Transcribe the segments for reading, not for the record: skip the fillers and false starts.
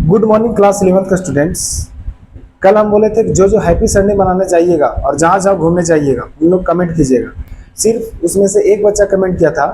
Good morning class 11th का students. कल हम बोले थे कि जो जो हैप्पी संडे मनाने जाइएगा और जहाँ जहाँ घूमने जाइएगा उन लोग कमेंट कीजिएगा। सिर्फ उसमें से एक बच्चा कमेंट किया था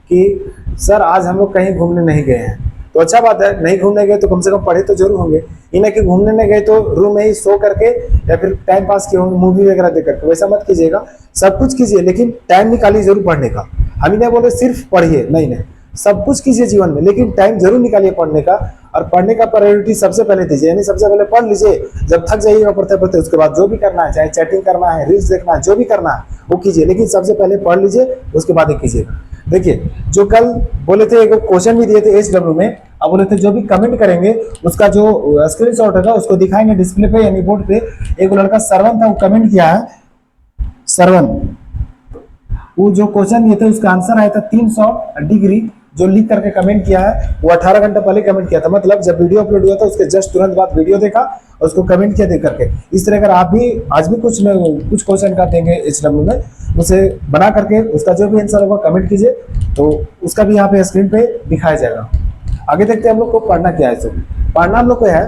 कि सर आज हम लोग कहीं घूमने नहीं गए हैं। तो अच्छा बात है, नहीं घूमने गए तो कम से कम पढ़े तो जरूर होंगे। इन्हें कि घूमने नहीं गए तो रूम में ही सो करके या फिर टाइम पास किए होंगे मूवी वगैरह देख करके। वैसा मत कीजिएगा, सब कुछ कीजिए लेकिन टाइम निकालिए जरूर पढ़ने का। हम इन्हें बोले सिर्फ पढ़िए, नहीं नहीं, सब कुछ कीजिए जीवन में लेकिन टाइम जरूर निकालिए पढ़ने का। और पढ़ने का प्रायोरिटी सबसे पहले दीजिए, यानी सबसे पहले पढ़ लीजिए। जब थक जाइएगा पढ़ते पढ़ते उसके बाद जो भी करना है, चाहे चैटिंग करना है, रील्स देखना है, जो भी करना है वो कीजिए, लेकिन सबसे पहले पढ़ लीजिए, उसके बाद ही कीजिएगा। देखिए जो कल बोले थे, एक क्वेश्चन भी दिए थे HW में। अब बोले थे जो भी कमेंट करेंगे उसका जो स्क्रीनशॉट होगा उसको दिखाएंगे डिस्प्ले पे यानी बोर्ड पे। एक लड़का सरवन था, वो कमेंट किया है, सरवन, वो जो क्वेश्चन दिए थे उसका आंसर आया था 300 डिग्री। जो लिख करके कमेंट किया है वो 18 घंटे पहले कमेंट किया था, मतलब जब वीडियो अपलोड हुआ था उसके जस्ट तुरंत बाद वीडियो देखा और उसको कमेंट किया देख करके। इस तरह अगर आप भी आज भी कुछ क्वेश्चन का देंगे HW में, उसे बना करके उसका जो भी आंसर होगा कमेंट कीजिए, तो उसका भी यहाँ पे स्क्रीन पे दिखाया जाएगा। आगे देखते हैं हम लोग को पढ़ना क्या है। तो पढ़ना हम लोग को है,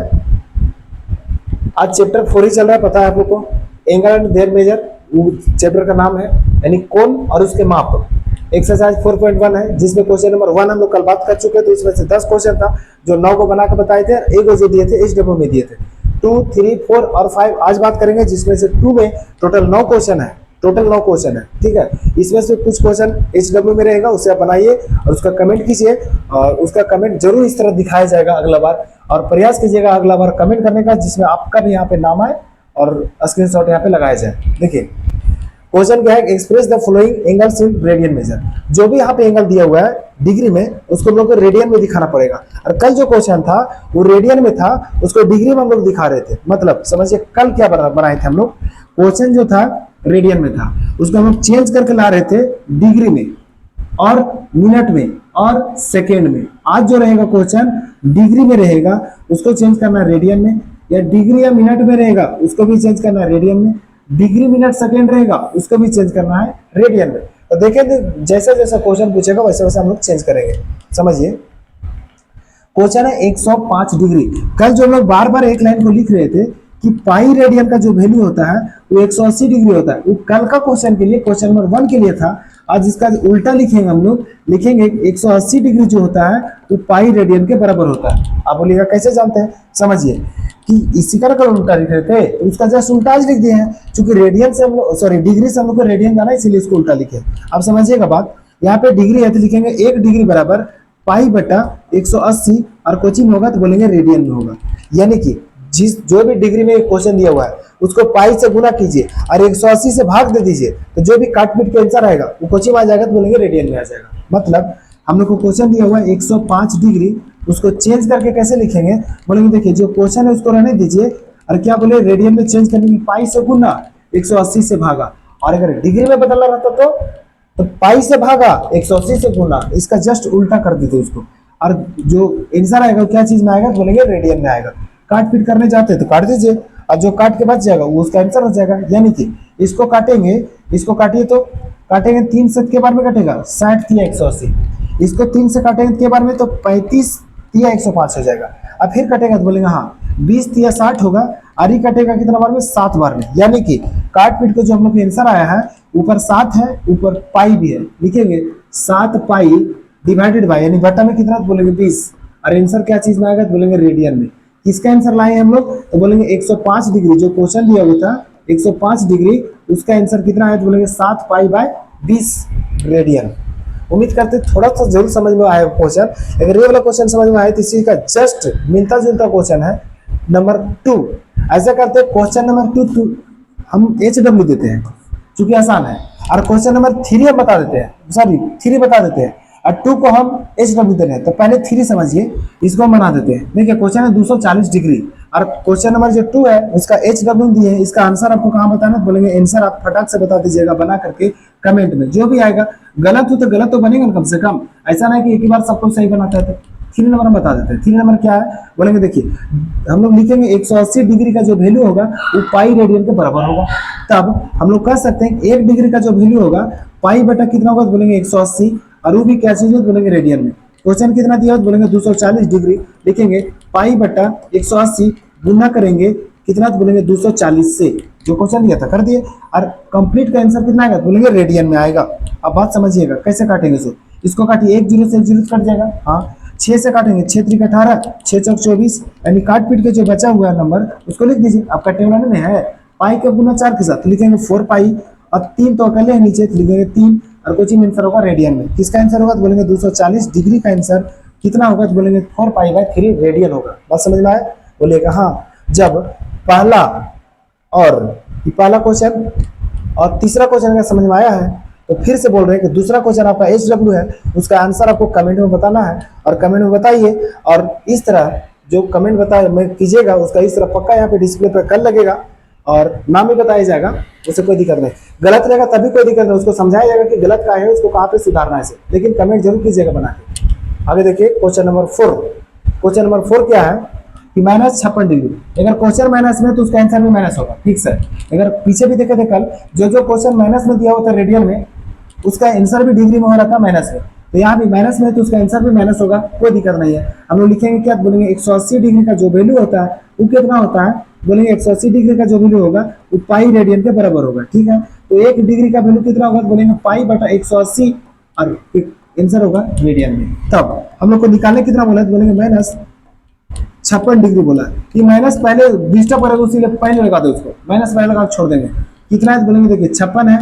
आज चैप्टर 4 ही चल रहा है, पता है आप लोग को। एंगल एंड देयर मेजर वो चैप्टर का नाम है, यानी कोण और उसके माप। एक्सरसाइज 4.1 है जिसमें क्वेश्चन नंबर 1 हम लोग कल बात कर चुके थे। इसमें से 10 क्वेश्चन था जो 9 को बना के बताए थे, एक जो दिए थे HW में दिए थे। 2, 3, 4 और 5 आज बात करेंगे, जिसमें से 2 में टोटल 9 क्वेश्चन है, टोटल 9 क्वेश्चन है, ठीक है। इसमें से कुछ क्वेश्चन HW में रहेगा, उसे आप बनाइए और उसका कमेंट कीजिए, और उसका कमेंट जरूर इस तरह दिखाया जाएगा अगला बार। और प्रयास कीजिएगा अगला बार कमेंट करने का जिसमें आपका भी यहाँ पे नाम आए और स्क्रीनशॉट यहाँ पे लगाया जाए। देखिए क्वेश्चन क्या है, express the following angles in radian major. जो भी यहाँ पे एंगल दिया हुआ है डिग्री में उसको हम लोग को रेडियन में दिखाना पड़ेगा। और कल जो क्वेश्चन था वो रेडियन में था, उसको डिग्री में हम लोग दिखा रहे थे। मतलब समझिए कल क्या बनाए थे हम लोग, क्वेश्चन जो था रेडियन में था, उसको हम लोग चेंज करके ला रहे थे डिग्री में और मिनट में और सेकेंड में। आज जो रहेगा क्वेश्चन डिग्री में रहेगा, उसको चेंज करना है रेडियन में, या डिग्री या मिनट में रहेगा उसको भी चेंज करना है रेडियन में, डिग्री मिनट सेकेंड रहेगा उसको भी चेंज करना है रेडियन में। तो देखिए जैसा जैसा क्वेश्चन पूछेगा वैसे वैसे हम लोग चेंज करेंगे। समझिए क्वेश्चन है 105 डिग्री। कल जो हम लोग बार बार एक लाइन को लिख रहे थे कि पाई रेडियन का जो वैल्यू होता है वो 180 डिग्री होता है, वो कल का क्वेश्चन के लिए, क्वेश्चन नंबर 1 के लिए था। आज इसका उल्टा लिखेंगे, हम लोग लिखेंगे 180 डिग्री जो होता है वो पाई रेडियन के बराबर होता है। आप बोलिएगा कैसे जानते हैं, समझिए कि इसी का उल्टा लिख रहे थे, उसका जस्ट उल्टा आज लिख दिए हैं। चूंकि रेडियन से हम लोग, सॉरी डिग्री से हम लोग को रेडियन जाना है, इसीलिए इसको उल्टा लिखे। अब समझिएगा बात, यहाँ पे डिग्री है तो लिखेंगे 1 डिग्री बराबर पाई बटा 180, और कोचिंग होगा तो बोलेंगे रेडियन में होगा। यानी कि जिस जो भी डिग्री में क्वेश्चन दिया हुआ है उसको पाई से गुना कीजिए और 180 से भाग दे दीजिए, तो जो भी काट पीट के आंसर आएगा वो कोचिंग में आ जाएगा तो बोलेंगे रेडियन में आ जाएगा। मतलब हम लोग को क्वेश्चन दिया हुआ है 105 डिग्री, उसको चेंज करके कैसे लिखेंगे, बोलेंगे देखिए जो क्वेश्चन है उसको रहने दीजिए, और क्या बोले रेडियन में चेंज करने की पाई से गुना 180 से भागा। और अगर डिग्री में बदलना रहता तो पाई से भागा 180 से गुना, इसका जस्ट उल्टा कर देते उसको, और जो आंसर आएगा क्या चीज में आएगा, बोलेंगे रेडियन में आएगा। काट पीट करने जाते हैं तो काट दीजिए, और जो काट के बच जाएगा वो उसका आंसर हो जाएगा। यानी कि इसको काटेंगे, इसको काटिए तो काटेंगे 3 से के बार में कटेगा 60 तिया 180, इसको 3 से काटेंगे के बार में तो 35 तिया 105 हो जाएगा। अब फिर कटेगा तो बोलेंगे हाँ 20 तिया 60 होगा, और ये कटेगा कितना बार में, 7 बार में। यानी कि काट पीट को जो हम लोग आंसर आया है ऊपर 7 है ऊपर पाई भी है, लिखेंगे 7 पाई डिवाइडेड बाय, यानी बटा में कितना तो बोलेंगे 20, और आंसर क्या चीज में आएगा तो बोलेंगे रेडियन में। किसका आंसर लाए हम लोग तो बोलेंगे 105 डिग्री, जो क्वेश्चन दिया हुआ था 105 डिग्री, उसका आंसर कितना है तो बोलेंगे 7 पाई बाय 20 रेडियन। उम्मीद करते थोड़ा सा जरूर समझ में आया क्वेश्चन। अगर ये वाला क्वेश्चन समझ में आया तो इसी का जस्ट मिलता जुलता क्वेश्चन है नंबर 2। ऐसा करते हैं क्वेश्चन नंबर 2 हम HW देते हैं क्योंकि आसान है, और क्वेश्चन नंबर 3 हम बता देते हैं, सॉरी 3 बता देते हैं, और 2 को हम HW दे रहे हैं। तो पहले 3 समझिए, इसको हम बना देते हैं। देखिए क्वेश्चन है 240 डिग्री, और क्वेश्चन नंबर जो 2 है उसका HW दिए है, इसका आंसर आपको कहाँ बताना है, बोलेंगे आंसर आप फटाक से बता दीजिएगा बना करके कमेंट में। जो भी आएगा गलत तो बनेगा ना कम से कम, ऐसा नहीं कि एक ही बार सबको सही बनाता है। तो 3 नंबर हम बता देते हैं। 3 नंबर क्या है, बोलेंगे देखिए हम लोग लिखेंगे 180 डिग्री का जो वैल्यू होगा वो पाई रेडियन के बराबर होगा। तब हम लोग कह सकते हैं 1 डिग्री का जो वैल्यू होगा पाई बटा कितना होगा तो बोलेंगे 180, और वो भी क्या चीज है बोलेंगे रेडियन में। क्वेश्चन कितना दिया हो बोलेंगे 240 डिग्री, लिखेंगे पाई बटा 180 गुना करेंगे कितना, तो बोलेंगे 240 से, जो क्वेश्चन दिया था कर दिए। और कंप्लीट का आंसर कितना आएगा, बोलेंगे रेडियन में आएगा। अब बात समझिएगा कैसे काटेंगे इसको, इसको काटिए, एक जीरो से एक जीरो कट जाएगा, हाँ 6 से काटेंगे, 6 3 18, 6 चौक 24, यानी काट पीट के जो बचा हुआ है नंबर उसको लिख दीजिए। आपका टेबल में है पाई का गुना 4 के साथ, तो लिखेंगे 4 पाई, और 3 तो अकेले है नीचे, तो लिखेंगे 3, और कोचिंग में आंसर होगा रेडियन में। किसका आंसर होगा, तो बोलेंगे 240 डिग्री का आंसर कितना होगा, तो बोलेंगे 4 पाई बाय 3 रेडियन होगा। बात समझ में आया, बोलिएगा हाँ। जब पहला और पहला क्वेश्चन और तीसरा क्वेश्चन अगर समझ में आया है तो फिर से बोल रहे हैं कि दूसरा क्वेश्चन आपका HW है, उसका आंसर आपको कमेंट में बताना है, और कमेंट में बताइए। और इस तरह जो कमेंट बताए मैं कीजिएगा उसका इस तरह पक्का यहाँ पे डिस्प्ले पर कल लगेगा और नाम भी बताया जाएगा, उससे कोई दिक्कत नहीं। गलत रहेगा तभी कोई दिक्कत नहीं, उसको समझाया जाएगा कि गलत का है, उसको कहाँ पे सुधारना है इसे, लेकिन कमेंट जरूर कीजिएगा बना के। आगे देखिए क्वेश्चन नंबर 4। क्वेश्चन नंबर 4 क्या है कि -56 डिग्री। अगर क्वेश्चन माइनस में तो उसका आंसर भी माइनस होगा, ठीक सर। अगर पीछे भी देखे थे कल, जो क्वेश्चन माइनस में दिया हुआ था रेडियन में, उसका आंसर भी डिग्री में हो रहा था माइनस में, तो यहाँ भी माइनस में तो उसका आंसर भी माइनस होगा, कोई दिक्कत नहीं है। हम लोग लिखेंगे क्या, बोलेंगे 180 डिग्री का जो वैल्यू होता है वो कितना होता है, बोलेंगे 180 डिग्री का जो वैल्यू होगा वो पाई रेडियन के बराबर होगा, ठीक है। तो 1 डिग्री का वैल्यू कितना होगा, बोलेंगे पाई बटा 180, और आंसर होगा रेडियन में। तब हम लोग को निकालने कितना बोला, बोलेंगे -56 डिग्री बोला, कि माइनस पहले डिस्टर्ब करेगा उसीलिए पहले लगा दो, उसको माइनस पहले लगा छोड़ देंगे। कितना है, बोलेंगे देखिए 56 है,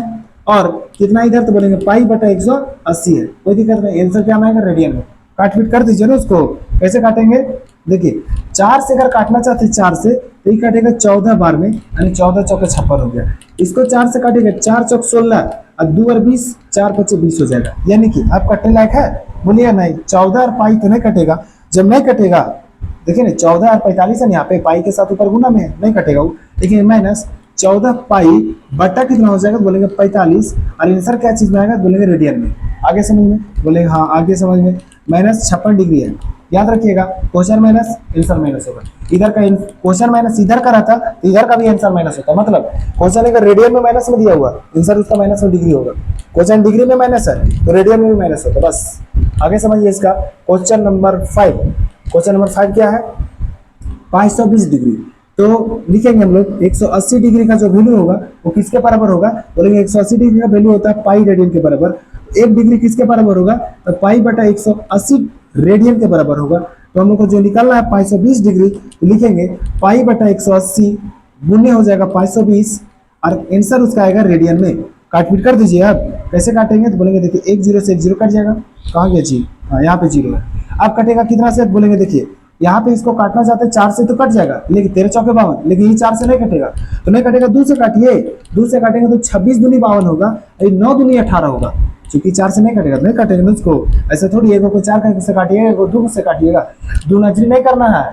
और कितना इधर, तो बोलेंगे पाई बटा 180 है, कोई दिक्कत नहीं। आंसर क्या आएगा, रेडियन में। काट पीट कर दीजिए ना उसको। कैसे काटेंगे, देखिए 4 से अगर काटना चाहते 4 से तो ये काटेगा 14 बार में, यानी 14 चौके 56 हो गया। इसको 4 से काटेगा, 4 चौक 16, और 2 और 20, 4 पचे 20 हो जाएगा। यानी कि आप कटने लायक है, बोलिए नहीं। 14 और पाई तो नहीं कटेगा, जब नहीं कटेगा देखिए ना, 14 और 45 है, यहाँ पे पाई के साथ ऊपर गुना में नहीं कटेगा वो, लेकिन -14 पाई बटा कितना हो जाएगा, बोलेंगे 45, और आंसर क्या चीज में आएगा, बोलेंगे रेडियन में। आगे समझ में, बोलेंगे हाँ आगे समझ में। -56 डिग्री है, याद रखिएगा, क्वेश्चन माइनस आंसर माइनस होगा। इधर का क्वेश्चन माइनस इधर का रहता तो इधर का भी आंसर माइनस होता, मतलब क्वेश्चन अगर रेडियन में माइनस में दिया हुआ आंसर उसका माइनस में डिग्री होगा। क्वेश्चन डिग्री में माइनस है तो रेडियन में भी माइनस होता, बस आगे समझिए इसका। Question number 5। क्वेश्चन नंबर 5 क्या है, 520 डिग्री। तो लिखेंगे हम लोग 180 डिग्री का जो वैल्यू होगा वो किसके बराबर होगा, बोलेंगे 180 डिग्री का वैल्यू होता है पाई रेडियन के बराबर। 1 डिग्री किसके बराबर होगा, तो पाई बटा 180 रेडियन के बराबर होगा। तो हम लोग को जो निकालना है 520 डिग्री, तो लिखेंगे पाई बटा 180 गुने हो जाएगा 520, और आंसर उसका आएगा रेडियन में। काट पीट कर दीजिए। आप कैसे काटेंगे, तो बोलेंगे देखिए 1 0 से 1 0 कट जाएगा, कहाँ गया जी, हाँ यहाँ पे 0 है। आप कटेगा कितना से, बोलेंगे देखिए यहाँ पे इसको काटना चाहते हैं 4 से तो कट जाएगा, लेकिन 13 चौके 52, लेकिन ये 4 से नहीं कटेगा, तो नहीं कटेगा 2 से काटिए। 2 से काटेंगे तो 26 दूनी 52 होगा, 9 दूनी 18 होगा। क्योंकि 4 से नहीं कटेगा, नहीं काटेंगे उसको, ऐसा थोड़ी है को 4 से काटिएगा, को 2 से काटिएगा। 2 नजरी नहीं करना है,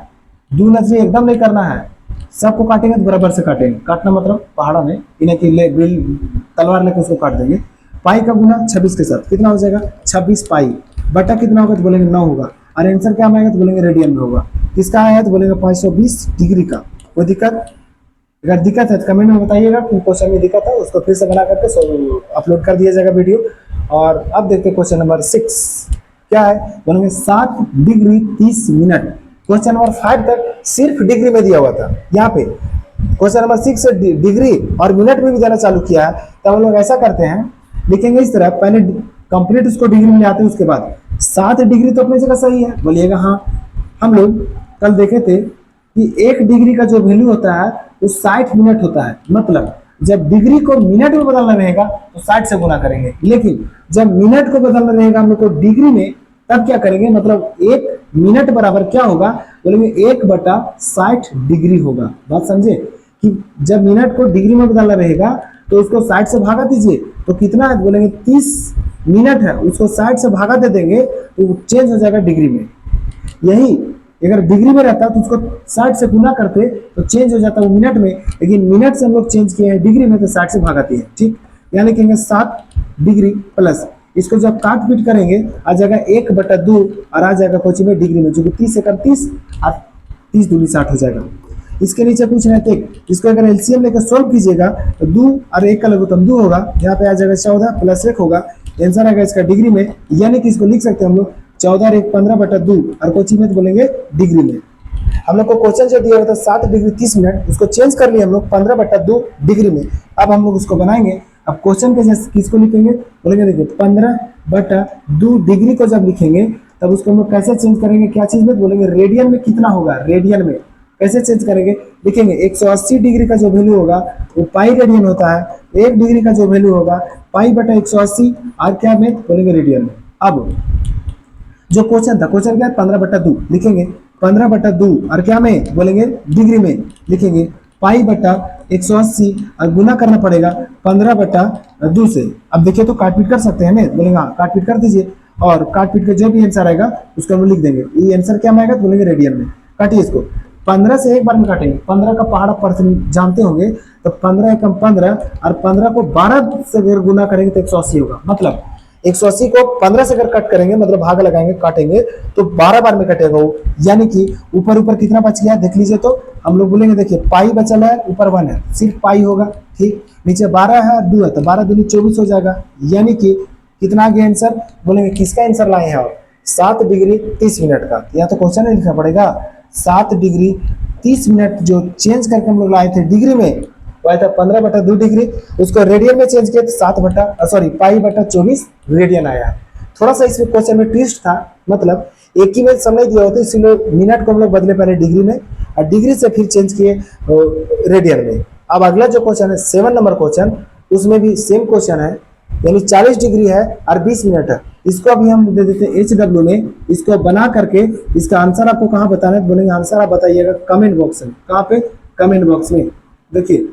2 नजरी एकदम नहीं करना है, सबको काटेंगे तो बराबर से काटेंगे। काटना मतलब पहाड़ा में इन्हें की तलवार लेकर उसको काट देंगे। पाई का गुना 26 के साथ कितना हो जाएगा, 26 पाई बटा कितना होगा, तो बोलेंगे 9 होगा, और आंसर क्या आएगा, तो बोलेंगे रेडियन में होगा। किसका आया है, तो बोलेंगे 520 डिग्री का। कोई दिक्कत, अगर दिक्कत है तो कमेंट में बताइएगा, क्वेश्चन में दिक्कत है उसको फिर से बना करके अपलोड कर दिया जाएगा वीडियो। और अब देखते हैं क्वेश्चन नंबर 6 क्या है, बोलेंगे 7 डिग्री 30 मिनट। क्वेश्चन नंबर 5 तक सिर्फ डिग्री में दिया हुआ था, यहाँ पे क्वेश्चन नंबर 6 से डिग्री और मिनट में भी देना चालू किया है। तब हम लोग ऐसा करते हैं, लिखेंगे इस तरह, पहले कंप्लीट उसको डिग्री में ले आते हैं, उसके बाद 7 डिग्री तो अपनी जगह सही है, बोलिएगा हाँ। हम लोग कल देखे थे कि 1 डिग्री का जो वैल्यू होता है वो 60 मिनट होता है, मतलब जब डिग्री को मिनट में बदलना रहेगा तो 60 से गुना करेंगे, लेकिन जब मिनट को बदलना रहेगा हम लोग को डिग्री में, तब क्या करेंगे, मतलब 1 मिनट बराबर क्या होगा, बोलेंगे 1/60 डिग्री होगा। बात समझे कि जब मिनट को डिग्री में बदलना रहेगा तो उसको 60 से भागा दीजिए, तो कितना है, बोलेंगे 30 मिनट है, उसको 60 से भागा दे देंगे तो चेंज हो जाएगा डिग्री में। यही अगर डिग्री में रहता तो उसको 60 से गुना करते तो चेंज हो जाता वो मिनट में, लेकिन मिनट से हम लोग चेंज किए हैं डिग्री में, तो 60 से भागाते हैं, ठीक। यानी कहेंगे 7 डिग्री प्लस, इसको जब काट पीट करेंगे आ जाएगा 1/2, और आ जाएगा कोची में डिग्री में, जो कि 30 से 30 और 30 दूनी 60 हो जाएगा। इसके नीचे कुछ नहीं थे, इसको अगर एलसीएम लेकर सोल्व कीजिएगा तो 2 और 1 का लघुत्तम 2 होगा, यहाँ पे आ जाएगा 14 प्लस 1 होगा, आंसर आएगा इसका डिग्री में। यानी कि इसको लिख सकते हैं हम लोग 14 और 1 15/2, और कोची में तो बोलेंगे डिग्री में। हम लोग को क्वेश्चन जो दिया हुआ था 7 डिग्री 30 मिनट, उसको चेंज कर लिया हम लोग 15/2 डिग्री में। अब हम लोग उसको बनाएंगे। अब क्वेश्चन के जैसे किसको लिखेंगे, बोलेंगे देखिए 15/2 डिग्री को जब लिखेंगे तब उसको हम लोग कैसे चेंज करेंगे, क्या चीज में, बोलेंगे रेडियन में कितना होगा, रेडियन में कैसे चेंज करेंगे, लिखेंगे 180 डिग्री का जो वैल्यू होगा वो पाई रेडियन होता है, 1 डिग्री का जो वैल्यू होगा पाई/180 और क्या में, बोलेंगे रेडियन में। अब जो क्वेश्चन था, क्वेश्चन क्या है 15/2, लिखेंगे 15/2 और क्या में, बोलेंगे डिग्री में, लिखेंगे पाई/180 और गुना करना पड़ेगा 15/2 से। अब देखिए तो काट पीट कर सकते हैं, हमें बोलेंगे हाँ काट पीट कर दीजिए, और काट पीट के जो भी आंसर आएगा उसको हम लिख देंगे। ये आंसर क्या आएगा, बोलेंगे रेडियन में। काटिए इसको, 15 से एक बार में काटेंगे, 15 का पहाड़ा परसेंट जानते होंगे, तो 15 एकम 15 और 15 को 12 से अगर गुना करेंगे तो 180 होगा। मतलब 180 को 15 से अगर कट करेंगे, मतलब भाग लगाएंगे काटेंगे तो 12 बार में कटेगा वो, यानी कि ऊपर ऊपर कितना बच गया देख लीजिए। तो हम लोग बोलेंगे देखिए पाई बचल है, ऊपर 1 है, सिर्फ पाई होगा, ठीक। नीचे 12 है, 2 है, तो 12 दूनी 24 हो जाएगा, यानी कि कितना आ गया आंसर, बोलेंगे किसका आंसर लाए हैं आप, 7 डिग्री 30 मिनट का। या तो क्वेश्चन नहीं लिखना पड़ेगा, 7 डिग्री 30 मिनट जो चेंज करके हम लोग लाए थे डिग्री में, वो आया था 15/2 डिग्री, उसको रेडियन में चेंज किया तो पाई/24 रेडियन आया। थोड़ा सा इसमें क्वेश्चन में ट्विस्ट था, मतलब एक ही में समय दिया होता है, इसीलिए मिनट को हम लोग बदले पहले डिग्री में और डिग्री से फिर चेंज किए रेडियन में। अब अगला जो क्वेश्चन है 7 नंबर क्वेश्चन, उसमें भी सेम क्वेश्चन है, यानी 40 डिग्री है और 20 मिनट है। इसको अभी हम दे देते हैं HW में, इसको बना करके इसका आंसर आपको कहाँ बताना है, बोलेंगे आंसर आप बताइएगा कमेंट बॉक्स में। कहाँ पे, कमेंट बॉक्स में। देखिए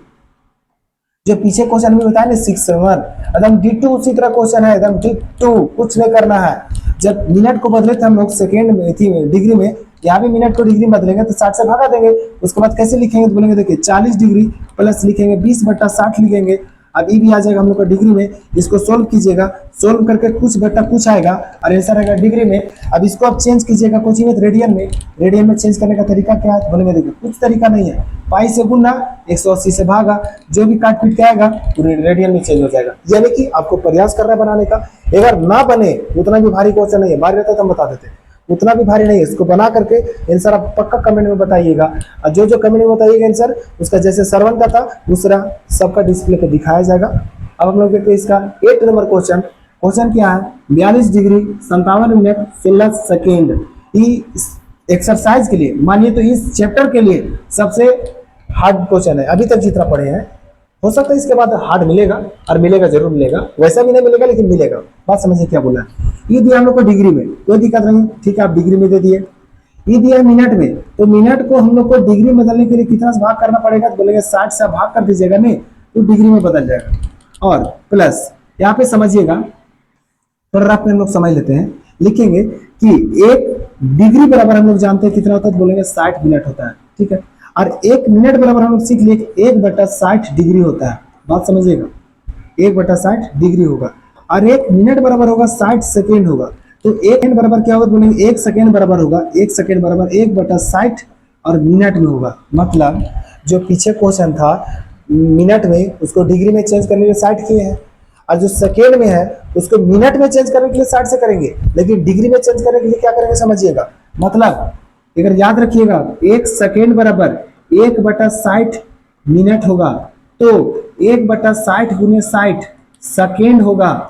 जो पीछे क्वेश्चन में बताया ना 6 नंबर, एकदम D2 उसी तरह क्वेश्चन है, एकदम D2, कुछ नहीं करना है। जब मिनट को बदले थे हम लोग सेकेंड में थी डिग्री में, यहाँ भी मिनट को डिग्री में बदलेंगे तो 60 से भगा देंगे। उसके बाद कैसे लिखेंगे तो बोलेंगे देखिए 40 डिग्री प्लस लिखेंगे 20/60 लिखेंगे। अब ये भी आ जाएगा हम लोग का डिग्री में, इसको सोल्व कीजिएगा, सोल्व करके कुछ बटा कुछ आएगा और आंसर आएगा डिग्री में। अब इसको आप चेंज कीजिएगा कुछ में रेडियन में, रेडियन में चेंज करने का तरीका क्या है, बोलेंगे देखिए कुछ तरीका नहीं है, पाई से गुना 180 से भागा, जो भी काट पीट के आएगा पूरे रेडियन में चेंज हो जाएगा। यानी कि आपको प्रयास करना है बनाने का, अगर ना बने उतना भी भारी क्वेश्चन नहीं है, भारी रहता तो हम बता देते, उतना भी भारी नहीं है। इसको बना करके आंसर आप पक्का कमेंट में बताइएगा, और जो जो कमेंट में बताइएगा आंसर उसका, जैसे सरवन का था दूसरा सबका डिस्प्ले पे दिखाया जाएगा। अब हम लोग देखते हैं इसका 8 नंबर क्वेश्चन। क्वेश्चन क्या है, 42 डिग्री 57 मिनट 16 सेकेंड। इस एक्सरसाइज के लिए, मानिए तो इस चैप्टर के लिए सबसे हार्ड क्वेश्चन है अभी तक जितना पढ़े हैं। हो सकता है इसके बाद हार्ड मिलेगा, और मिलेगा जरूर मिलेगा, वैसा भी नहीं मिलेगा लेकिन मिलेगा। बात समझिए क्या बोला है। ये दिया हम लोग को डिग्री में, कोई दिक्कत नहीं, ठीक है आप डिग्री में दे दिए। ये दिया है मिनट में, तो मिनट को हम लोग को डिग्री में बदलने के लिए कितना से भाग करना पड़ेगा, तो बोलेंगे 60 से भाग कर दीजिएगा, नहीं तो डिग्री में बदल जाएगा। और प्लस यहाँ पे समझिएगा, थोड़ा रफ में हम लोग समझ लेते हैं, लिखेंगे कि 1 डिग्री बराबर हम लोग जानते हैं कितना होता है, तो बोलेंगे 60 मिनट होता है, ठीक है। और 1 मिनट बराबर हम लोग सीख लिए 1/60 डिग्री होता है। बात समझिएगा, 1/60 डिग्री होगा, और 1 मिनट बराबर होगा 60 सेकेंड होगा। तो 1 सेकेंड बराबर क्या होगा, बोलेंगे 1 सेकेंड बराबर होगा, 1 सेकेंड बराबर 1/60 और मिनट में होगा। मतलब जो पीछे क्वेश्चन था मिनट में, उसको डिग्री में चेंज करने के लिए 60 किए हैं, और जो सेकेंड में है उसको मिनट में चेंज करने के लिए 60 से करेंगे, लेकिन डिग्री में चेंज करने के लिए क्या करेंगे समझिएगा। मतलब अगर याद रखिएगा 1 सेकेंड बराबर 1/60 मिनट होगा, तो 1/60 गुने 60 सेकेंड होगा,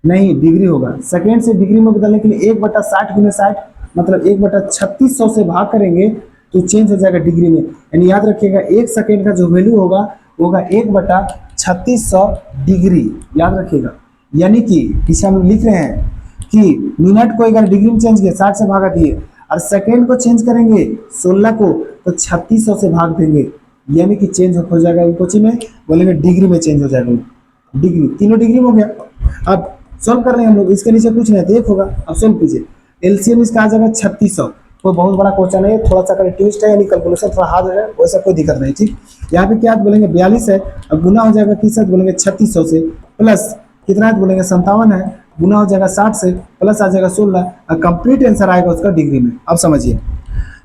नहीं डिग्री होगा। सेकेंड से डिग्री में बदलने के लिए 1/60 गुने 60 मतलब 1/3600 से भाग करेंगे तो चेंज हो जाएगा डिग्री में। यानी याद रखिएगा 1 सेकेंड का जो वैल्यू होगा 1/3600 डिग्री, याद रखिएगा। यानी कि पीछे हम लिख रहे हैं कि मिनट को अगर डिग्री में चेंज किया 60 से भागा दिए, और सेकेंड को चेंज करेंगे 16 को तो 3600 से भाग देंगे, यानी कि चेंज हो जाएगा कोची में, बोलेंगे डिग्री में चेंज हो जाएगा। डिग्री, तीनों डिग्री में हो गया। अब सॉल्व कर रहे हैं हम लोग, इसके नीचे कुछ नहीं है, एक होगा। अब सॉल्व कीजिए, एलसीएम इसका आ जाएगा 3600। कोई बहुत बड़ा क्वेश्चन है, थोड़ा सा ट्विस्ट है, यानी कैलकुलेशन थोड़ा हार्ड है, वैसा कोई दिक्कत नहीं, ठीक। यहाँ पे क्या बोलेंगे 42 है, अब गुना हो जाएगा किससे, बोलेंगे 3600 से, प्लस कितना है बोलेंगे 57 है, गुना हो जाएगा 60 से, प्लस आ जाएगा 16, और कंप्लीट आंसर आएगा उसका डिग्री में। अब समझिए,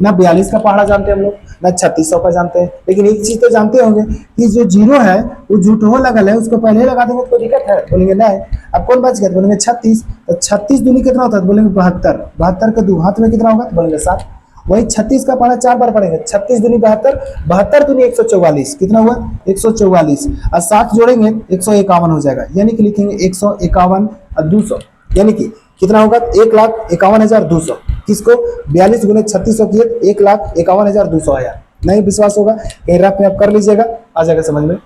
ना 42 का पहाड़ा जानते हैं हम लोग, ना 3600 का जानते हैं, लेकिन एक चीज तो जानते होंगे कि जो जीरो है वो झूठो लगल है, उसको पहले लगा देंगे तो कोई दिक्कत है, बोलेंगे नहीं। अब कौन बच गया, बोलेंगे 36, तो 36 दूनी कितना होता है, बोलेंगे 72, 72 के 2 हाथ में कितना होगा, बोलेंगे 7। वही 36 का पारा 4 बार पढ़ेंगे, 36 दूनी 72, 72 दूनी 144, कितना हुआ 144, और 7 जोड़ेंगे 151 हो जाएगा, यानी कि लिखेंगे 151 और 200, यानी कि कितना होगा 1,51,200। किसको 42 गुने 3600 किए 1,51,200 आया। नहीं विश्वास होगा कहीं रफ में आप कर लीजिएगा, आ जाएगा समझ में।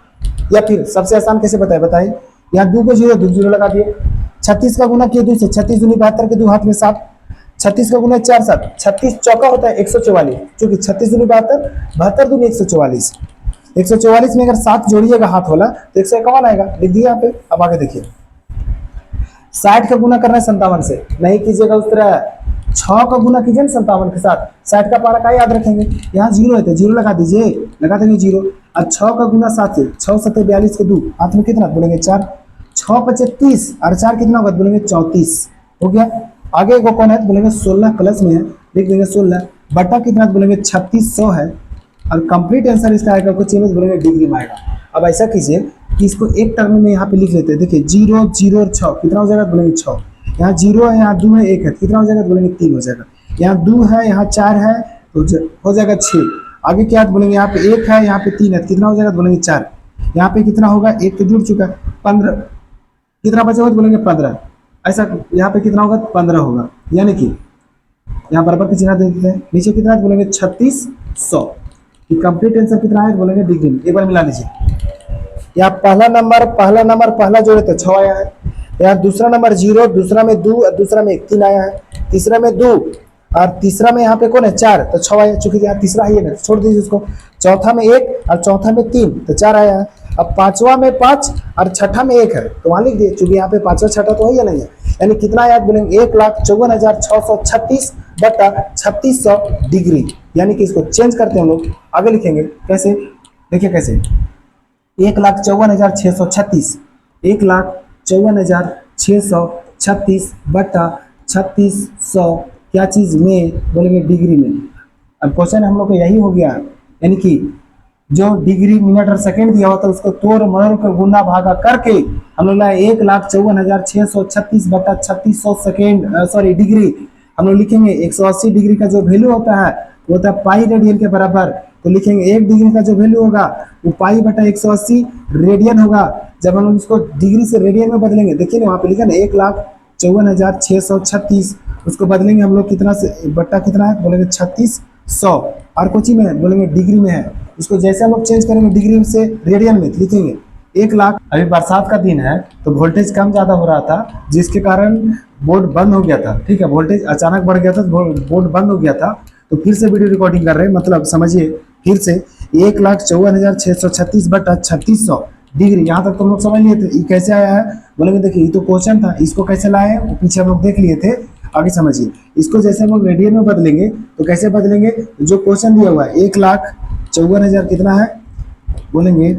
या फिर सबसे आसान कैसे बताइए, यहाँ 2 को 0 2 0 लगा दिए, 36 का गुना किए 2 से, 36 दूनी 72 के 2 हाथ में 7, 36 का गुना 4 7, 36 चौका होता है 144, क्योंकि 36 दूनी 72, 72 दूनी 144, 144 में अगर 7 जोड़िएगा हाथ वाला तो 151 आएगा, लिख दिया यहाँ पे। अब आगे देखिए 60 का गुना करना है 57 से, नहीं कीजिएगा उस तरह, 6 का गुना कीजिए ना 57 के साथ, 60 का पारा का याद रखेंगे, यहाँ 0 है तो 0 लगा दीजिए, लगा देंगे 0, और 6 का गुना 7 से, 6 7 42 के 2 हाथ में कितना बोलेंगे 4, 6 5 30 और 4 कितना होगा बोलेंगे 34, हो गया। आगे को कौन है बोलेंगे 16 प्लस में है, लिख देंगे 16 बटा कितना बोलेंगे 3600 है, और कंप्लीट आंसर इसका आएगा कुछ चीज बोलेंगे डिग्री में आएगा। अब ऐसा कीजिए कि इसको एक टर्म में यहाँ पे लिख लेते हैं, देखिए 0 0 और 6 कितना हो जाएगा बोलेंगे 6, यहाँ 0 है, यहाँ 2 है, 1 है, कितना हो जाएगा बोलेंगे 3 हो जाएगा, यहाँ 2 है, यहाँ 4 है तो हो जाएगा 6, आगे क्या बोलेंगे यहाँ पे 1 है, यहाँ पे 3 है, कितना हो जाएगा बोलेंगे 4, यहाँ पे कितना होगा 1 तो जुड़ चुका है 15, कितना बचा हुआ बोलेंगे 15, ऐसा यहाँ पे कितना होगा 15 होगा, यानी कि यहाँ बराबर का चिन्ह दे देते हैं, नीचे कितना बोलेंगे 3600, कंप्लीट आंसर कितना है बोलेंगे डिग्री में। एक बार मिला लीजिए, यहाँ पहला जोड़े तो 6 आया है, यहाँ दूसरा नंबर 0, दूसरा में 2 और दूसरा में 1 3 आया है, तीसरा में 2 और तीसरा में यहाँ पे कौन है 4 तो 6 आया, चूंकि यहाँ तीसरा ही है ना छोड़ दीजिए उसको, चौथा में 1 और चौथा में 3 तो 4 आया है, अब पांचवा में 5 और छठा में 1 है तो वहां लिख दिए, चूंकि यहाँ पे पांचवा छठा तो है या नहीं है, यानी कितना याद बोलेंगे 1,54,636 बटा 3600 डिग्री, यानी कि इसको चेंज करते हैं हम लोग, आगे लिखेंगे कैसे, देखिए कैसे 1,54,636, 1,54,636 बटा 3600 क्या चीज में बोलेंगे डिग्री में। अब क्वेश्चन हम लोग को यही हो गया, यानी कि जो डिग्री मिनट और सेकंड दिया होता है उसको तोड़ मरोड़ कर गुना भागा करके हम लोग लाए 1,54,636 बटा 3600 सेकेंड सॉरी डिग्री, हम लोग लिखेंगे 180 डिग्री का जो वैल्यू होता है वो होता है पाई रेडियन के बराबर, तो लिखेंगे 1 डिग्री का जो वैल्यू होगा वो पाई बटा 180 रेडियन होगा। जब हम लोग इसको डिग्री से रेडियन में बदलेंगे, देखिए ना वहाँ पे लिखा ना 1,54,636, उसको बदलेंगे हम लोग कितना से बट्टा कितना है बोलेंगे 3600, और कोची में है बोलेंगे डिग्री में है, उसको जैसे हम लोग चेंज करेंगे डिग्री से रेडियन में लिखेंगे 1,00,000। अभी बरसात का दिन है तो वोल्टेज कम ज़्यादा हो रहा था जिसके कारण बोर्ड बंद हो गया था, ठीक है, वोल्टेज अचानक बढ़ गया था तो बोर्ड बंद हो गया था, तो फिर से वीडियो रिकॉर्डिंग कर रहे हैं, मतलब समझिए फिर से 1,54,636 बटा 3600 डिग्री, यहाँ तक तो हम लोग समझ लिए थे, ये कैसे आया है बोलेंगे, देखिए ये तो क्वेश्चन था, इसको कैसे लाए वो पीछे हम लोग देख लिए थे, आगे समझिए इसको जैसे हम लोग रेडियन में बदलेंगे तो कैसे बदलेंगे, जो क्वेश्चन दिया हुआ है 1,54,000 कितना है बोलेंगे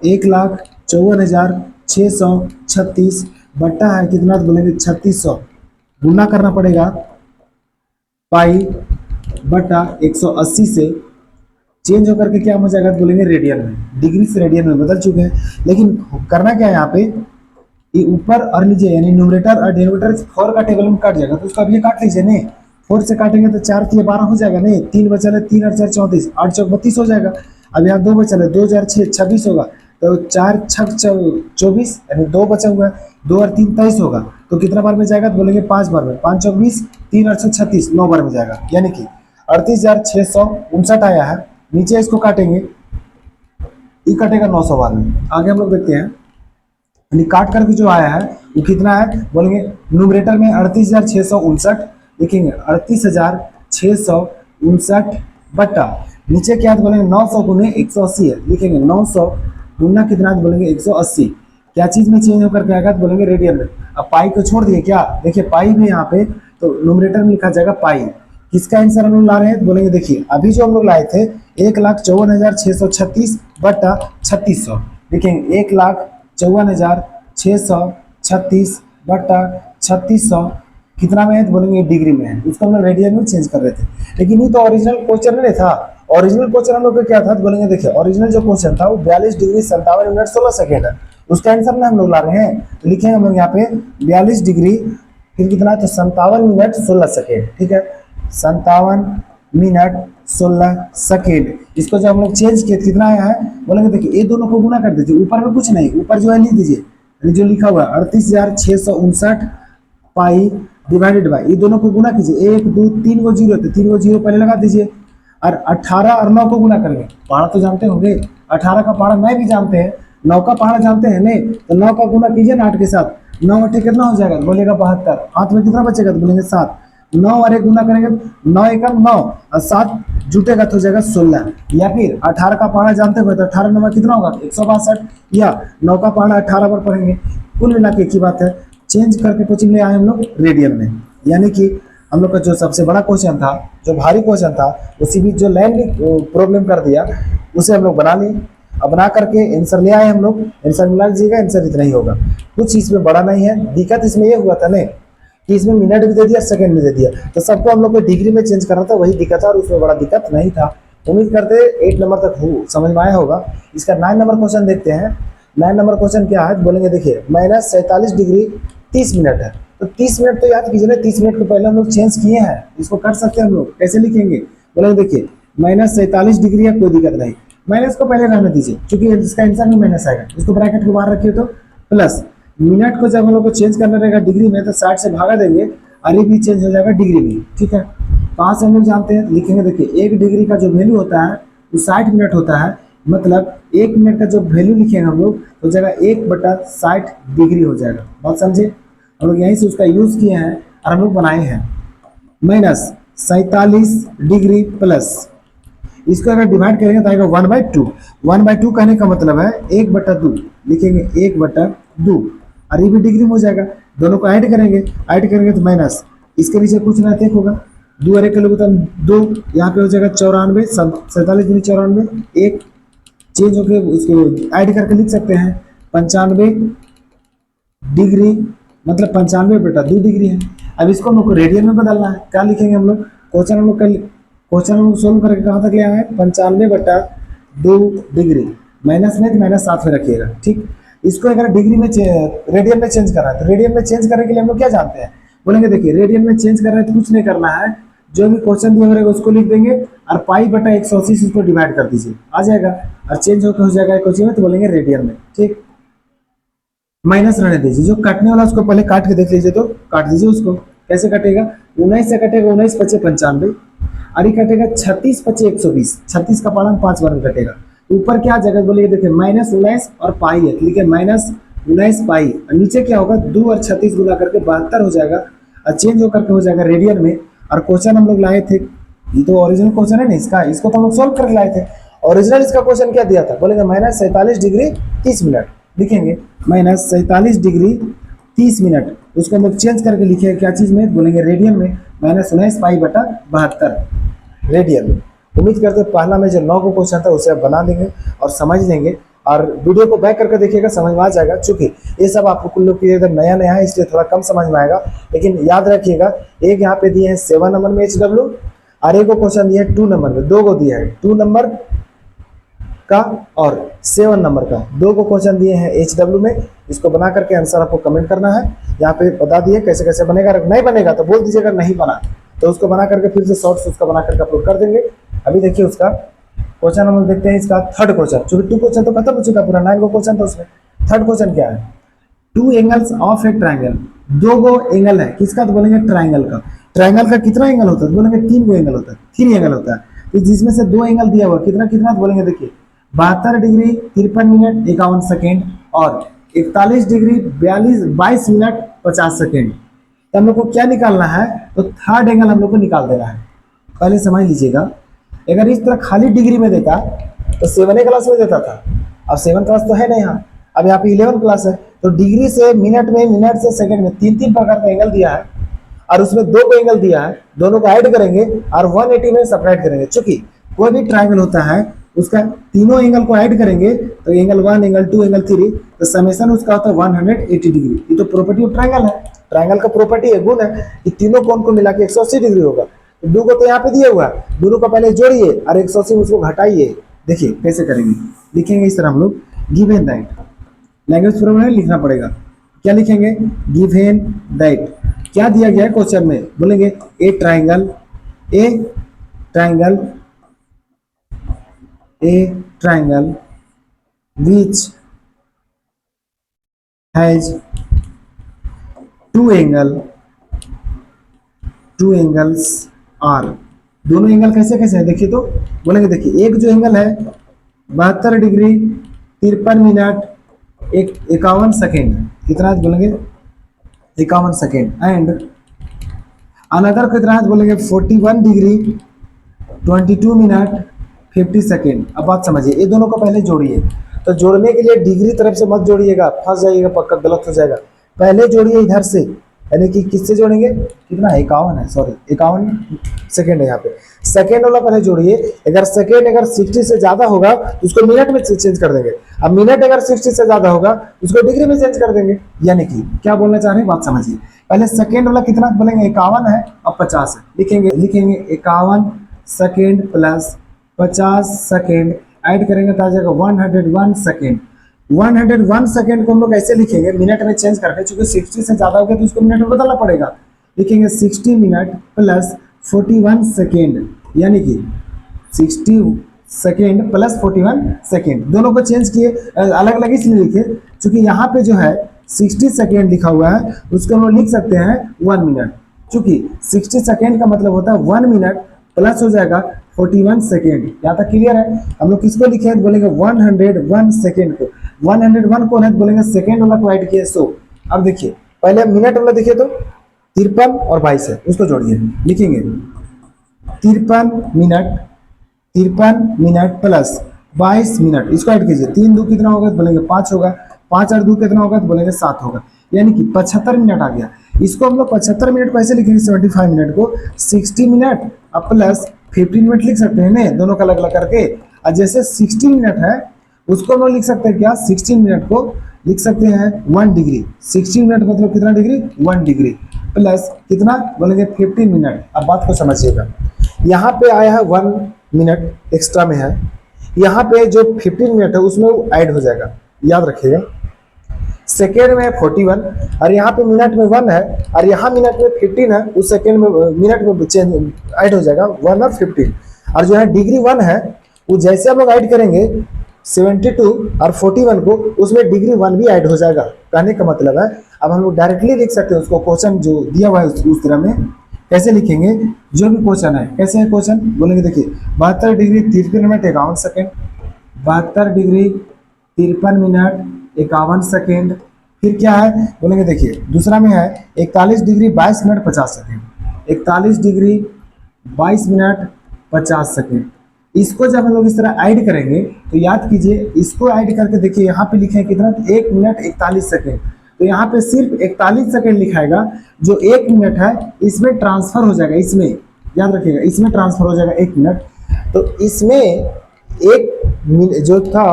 1,54,636 बट्टा है कितना तो बोलेंगे 3600, गुना करना पड़ेगा पाई बटा 180 से, चेंज होकर के क्या हो जाएगा तो बोलेंगे रेडियन में, डिग्री से रेडियन में बदल चुके हैं। लेकिन करना क्या है यहाँ पे, ये ऊपर और नीचे यानी न्यूमरेटर और डिनोमिनेटर 4 का टेबल में कट जाएगा, तो उसका भी काट लीजिए नहीं, 4 से काटेंगे तो 4 3 12 हो जाएगा, नहीं 3 बचा है 3 और 4 34, 8 चौक 32 हो जाएगा। अब यहाँ 2 बचा है 2 4 6 26 होगा, तो 4 6 24 यानी 2 बचा हुआ है, 2 और 3 23 होगा, तो कितना बार में जाएगा तो बोलेंगे 5 बार में, 5 चौक 20, 3 और 6 36, 9 बार में जाएगा, यानी कि 38,659 आया है। नीचे इसको काटेंगे, ये कटेगा 900 बार में। आगे हम लोग देखते हैं, यानी काट करके जो आया है वो कितना है बोलेंगे, न्यूमरेटर में 38,659 लिखेंगे, 38,659 बट्टा नीचे क्या है तो बोलेंगे 900 गुने 180 है, लिखेंगे 900 गुना कितना है तो बोलेंगे 180, क्या चीज में चेंज होकर के आएगा तो बोलेंगे रेडियन में। अब पाई को छोड़ दिए क्या, देखिए पाई में यहाँ पे तो न्यूमरेटर में लिखा जाएगा पाई, किसका आंसर हम लोग ला रहे हैं बोलेंगे, देखिए अभी जो हम लोग लाए थे 1,54,636 बटा 3600, लिखेंगे 1,54,636 बटा 3600 कितना में है तो बोलेंगे डिग्री में है, उसको हम लोग रेडियन में चेंज कर रहे थे। लेकिन ये तो ओरिजिनल क्वेश्चन नहीं था, ओरिजिनल क्वेश्चन हम लोग का क्या था तो बोलेंगे, देखिए ओरिजिनल जो क्वेश्चन था वो 42 डिग्री 57 मिनट 16 सेकेंड है, उसका आंसर ना हम लोग ला रहे हैं, तो लिखेंगे हम लोग यहाँ पे 42 डिग्री फिर कितना है तो 57 मिनट 16 सेकेंड, ठीक है। 57 मिनट 16 सेकेंड। इसको जब हम लोग चेंज किए कितना आया है, बोलेंगे देखिए ये दोनों को गुना कर दीजिए, ऊपर में कुछ नहीं, ऊपर जो है लिख दीजिए, यानी जो लिखा हुआ है 38,659 पाई डिवाइडेड बाई, ये दोनों को गुना कीजिए, 1 2 3 गो जीरो थे, 3 गो जीरो पहले लगा दीजिए, और 18 और 9 को गुना करेंगे, पहाड़ा तो जानते होंगे, 18 का पहाड़ा मैं भी जानते हैं, 9 का पहाड़ा जानते हैं नहीं, तो 9 का गुना कीजिए ना 8 के साथ, 9 8 कितना हो जाएगा, बोलेगा 72, हाथ में कितना बचेगा तो बोलेंगे 7, 9 और 1 गुना करेंगे 9 एकम 9 और 7 जुटेगा तो हो जाएगा 16, या फिर 18 का पहाड़ा जानते हो तो 18 नंबर कितना होगा 162, या 9 का पहाड़ा 18 पर पढ़ेंगे। कुल मिला के एक ही बात है, चेंज करके कोचिंग ले आए हम लोग रेडियन में, यानी कि हम लोग का जो सबसे बड़ा क्वेश्चन था, जो भारी क्वेश्चन था, उसी भी जो लैंड प्रॉब्लम कर दिया उसे हम लोग बना लिए, अब बना करके आंसर ले आए हम लोग, आंसर मिला लीजिएगा, आंसर इतना ही होगा, कुछ इसमें बड़ा नहीं है। दिक्कत इसमें ये हुआ था नहीं कि इसमें मिनट भी दे दिया, सेकंड भी दे दिया, तो सबको हम लोग को डिग्री में चेंज करना था, वही दिक्कत था, और उसमें बड़ा दिक्कत नहीं था। उम्मीद करते 8 नंबर तक समझ में आया होगा। इसका 9 नंबर क्वेश्चन देखते हैं। 9 नंबर क्वेश्चन क्या है, बोलेंगे देखिए -47 डिग्री 30 मिनट है, तो 30 मिनट तो याद कीजिए ना, 30 मिनट को पहले हम लोग चेंज किए हैं, इसको कर सकते हैं हम लोग, कैसे लिखेंगे, बोलेंगे देखिए -47 डिग्री है, कोई दिक्कत नहीं, माइनस को पहले रहने दीजिए क्योंकि इसका आंसर में माइनस आएगा, इसको ब्रैकेट के बाहर रखिए तो प्लस, मिनट को जब हम लोग को चेंज करना रहेगा डिग्री में तो 60 से भागा देंगे और ये भी चेंज हो जाएगा डिग्री में, ठीक है। कहाँ से हम लोग जानते हैं, लिखेंगे देखिए 1 डिग्री का जो वैल्यू होता है वो 60 मिनट होता है, मतलब 1 मिनट का जो वैल्यू लिखेंगे हम लोग हो जाएगा 1/60 डिग्री हो जाएगा, बात समझे। हम लोग यहीं से उसका यूज किए हैं और हम लोग बनाए हैं -47 डिग्री प्लस, इसको अगर डिवाइड करेंगे तो आएगा 1/2, 1/2 कहने का मतलब है 1/2, लिखेंगे 1/2 और ये भी डिग्री में हो जाएगा, दोनों को ऐड करेंगे तो माइनस, इसके नीचे कुछ ना एक होगा, 2 और 1 के लोग 2, यहाँ पे हो जाएगा 94, 47 दूनी 94, 1 चेंज होके उसको ऐड करके लिख सकते हैं 95 डिग्री, मतलब 95/2 डिग्री है। अब इसको हम लोग को रेडियन में बदलना है, क्या लिखेंगे हम लोग, क्वेश्चन हम लोग सोल्व करके कहाँ तक ले आए हैं 95/2 डिग्री, माइनस में -7 में रखिएगा, ठीक। इसको अगर डिग्री में रेडियन में चेंज करना है तो रेडियन में चेंज करने के लिए हम लोग क्या जानते हैं, बोलेंगे देखिए रेडियन में चेंज कर रहे हैं तो कुछ नहीं करना है, जो भी क्वेश्चन दिया रहेगा उसको लिख देंगे और π/180 से उसको डिवाइड कर दीजिए, आ जाएगा और चेंज होकर हो जाएगा क्वेश्चन में, तो बोलेंगे रेडियन में, ठीक। माइनस रहने दीजिए, जो काटने वाला उसको पहले काट के देख लीजिए, तो काट दीजिए उसको, कैसे कटेगा, 19 से कटेगा 19 × 5 = 95 और ये कटेगा 36 × 5 = 120, 36 का पालन 5 बार में कटेगा, ऊपर क्या जगह बोलिए देखिए -19 और पाई है, लिखिए -19 पाई, और नीचे क्या होगा 2 और 36 गुना करके 72 हो जाएगा और चेंज होकर के हो जाएगा रेडियन में। और क्वेश्चन हम लोग लाए थे, ये तो ओरिजिनल क्वेश्चन है ना इसका, इसको तो हम लोग सोल्व करके लाए थे। ओरिजिनल इसका क्वेश्चन क्या दिया था, बोलेंगे -47 डिग्री 30 मिनट, लिखेंगे -47 डिग्री 30 मिनट, उसको हम लोग चेंज करके लिखे क्या चीज में, बोलेंगे रेडियन में, -19 पाई/72 रेडियन में। उम्मीद करते हैं पहला में जो 9 को क्वेश्चन था उसे आप बना लेंगे और समझ लेंगे, और वीडियो को बैक करके देखिएगा, समझ में आ जाएगा, चूंकि ये सब आपको कुल लोग एकदम नया है इसलिए थोड़ा कम समझ में आएगा, लेकिन याद रखिएगा एक यहाँ पे दिए हैं 7 नंबर में HW और एक को क्वेश्चन दिया है 2 नंबर में, 2 को दिया है 2 नंबर का और 7 नंबर का, 2 को क्वेश्चन दिए हैं HW में। इसको बना करके आंसर आपको कमेंट करना है, यहाँ पे बता दिए कैसे कैसे बनेगा, नहीं बनेगा तो बोल दीजिएगा नहीं बना, तो उसको बना करके फिर से शॉर्ट्स उसका बना करके अपलोड कर देंगे। अभी देखिए उसका क्वेश्चन हम देखते हैं, इसका थर्ड क्वेश्चन, चूंकि 2 क्वेश्चन तो खत्म हो चुका पूरा, 9 को क्वेश्चन था उसमें, थर्ड क्वेश्चन क्या है, 2 angles of a triangle, 2 go angle है किसका, तो बोलेंगे ट्राइंगल का। ट्राइंगल का कितना एंगल होता है, तो बोलेंगे 3 गो एंगल होता है, 3 एंगल होता है, तो जिसमें से 2 एंगल दिया हुआ कितना कितना, तो बोलेंगे देखिए 72 डिग्री 53 मिनट 51 सेकेंड और 41 डिग्री 22 मिनट 50 सेकेंड। तो हम लोग को क्या निकालना है, तो थर्ड एंगल हम लोग को निकाल देना है। पहले समझ लीजिएगा, अगर इस तरह खाली डिग्री में देता तो 7 क्लास में देता था, अब 7 क्लास तो है नहीं यहाँ, अब यहाँ पे 11 क्लास है, तो डिग्री से मिनट में, मिनट से सेकंड में 3 प्रकार का एंगल दिया है और उसमें 2 को एंगल दिया है, दोनों को ऐड करेंगे और 180 में सेपरेट करेंगे। चूंकि कोई भी ट्राइंगल होता है उसका तीनों एंगल को ऐड करेंगे तो एंगल 1, एंगल 2, एंगल 3, तो समेशन उसका होता है 180 डिग्री। ये तो प्रॉपर्टी ऑफ ट्राइंगल है, ट्राइंगल का प्रॉपर्टी है, गुण है कि तीनों कोण को मिला के 180 डिग्री होगा। तो 2 को तो यहाँ पे दिया हुआ है, दोनों को पहले जोड़िए और 180 उसको घटाइए। देखिए कैसे करेंगे, लिखेंगे इस तरह हम लोग, गिवन दैट, लैंग्वेज प्रॉब्लम है लिखना पड़ेगा, क्या लिखेंगे, गिवन दैट, क्या दिया गया है क्वेश्चन में, बोलेंगे a triangle a triangle which has two angles are. दोनों एंगल कैसे कैसे है देखिए, तो बोलेंगे देखिए एक जो एंगल है 72 डिग्री 53 मिनट 51 सेकेंड, कितना है बोलेंगे 51 सेकेंड, एंड अनदर कितना है बोलेंगे 41 डिग्री 22 मिनट 50 सेकेंड। अब बात समझिए, ये दोनों को पहले जोड़िए। तो जोड़ने के लिए डिग्री तरफ से मत जोड़िएगा, फंस जाइएगा पक्का, गलत हो जाएगा। पहले जोड़िए इधर से, यानी कि किससे जोड़ेंगे, कितना 51 है, सॉरी 51 सेकेंड है यहाँ पे। सेकेंड वाला पहले जोड़िए। अगर सेकेंड अगर 60 से ज्यादा होगा तो उसको मिनट में चेंज कर देंगे। अब मिनट अगर 60 से ज्यादा होगा उसको डिग्री में चेंज कर देंगे। यानी कि क्या बोलना चाह रहे हैं, बात समझिए। पहले सेकेंड वाला कितना बोलेंगे 51 है और 50 है, लिखेंगे 51 सेकेंड प्लस 50 सेकेंड, ऐड करेंगे तो आ जाएगा 101 सेकेंड। 101 सेकेंड को हम लोग ऐसे लिखेंगे मिनट में चेंज करके, चूंकि 60 से ज्यादा हो गया तो उसको मिनट में बदलना पड़ेगा। लिखेंगे 60 मिनट प्लस 41 सेकेंड, यानी कि 60 सेकेंड प्लस 41 सेकेंड। दोनों को चेंज किए, अलग अलग इसलिए लिखे क्योंकि यहाँ पे जो है 60 सेकेंड लिखा हुआ है उसको हम लोग लिख सकते हैं 1 मिनट, चूंकि 60 सेकेंड का मतलब होता है 1 मिनट प्लस हो जाएगा 41 सेकेंड। यहाँ तक क्लियर है। हम लोग किसको लिखे हैं, बोलेंगे 101 सेकेंड को। 101 कौन है, बोलेंगे सेकेंड वाला को ऐड किए 100। अब देखिए पहले मिनट वाला देखिए तो 53 और 22 है, उसको जोड़िए। लिखेंगे 53 मिनट प्लस 22 मिनट, इसको ऐड कीजिए। 3 2 कितना होगा तो बोलेंगे 5 होगा, 5 और 2 कितना होगा तो बोलेंगे 7 होगा, यानी कि 75 मिनट आ गया। इसको हम लोग 75 मिनट को ऐसे लिखेंगे 75 मिनट को 60 मिनट अब प्लस 15 मिनट लिख सकते हैं ना, दोनों का अलग अलग करके। और जैसे 60 मिनट है उसको हम लोग लिख सकते हैं क्या, 16 मिनट को लिख सकते हैं 1 डिग्री। 16 मिनट मतलब कितना डिग्री, 1 डिग्री प्लस कितना बोलेंगे 15 मिनट। अब बात को समझिएगा, यहाँ पे आया है 1 मिनट एक्स्ट्रा में है, यहाँ पे जो 15 मिनट है उसमें ऐड हो जाएगा, याद रखिएगा। सेकेंड में 41 और यहाँ पे मिनट में 1 है और यहाँ मिनट में 15 है, उस सेकेंड में मिनट में चेंज ऐड हो जाएगा 1 और 15। और जो है डिग्री 1 है वो जैसे हम लोग ऐड करेंगे 72 और 41 को, उसमें डिग्री 1 भी ऐड हो जाएगा। कहने का मतलब है अब हम लोग डायरेक्टली लिख सकते हैं उसको, क्वेश्चन जो दिया हुआ है उस तरह में कैसे लिखेंगे, जो भी क्वेश्चन है कैसे है क्वेश्चन बोलेंगे देखिए 72 degree 53 minute 51 second, 72 degree 53 minute 51 second. फिर क्या है बोलेंगे देखिए दूसरा में है 41 degree 22 minute 50 second, 41 degree 22 minute 50 second. इसको जब हम लोग इस तरह ऐड करेंगे तो याद कीजिए, इसको ऐड करके देखिए यहाँ पे लिखे हैं कितना, 1 मिनट 41 सेकेंड। तो यहाँ पे सिर्फ 41 सेकेंड लिखाएगा, जो 1 मिनट है इसमें ट्रांसफर हो जाएगा, इसमें याद रखिएगा इसमें ट्रांसफर हो जाएगा 1 मिनट। तो इसमें एक जो था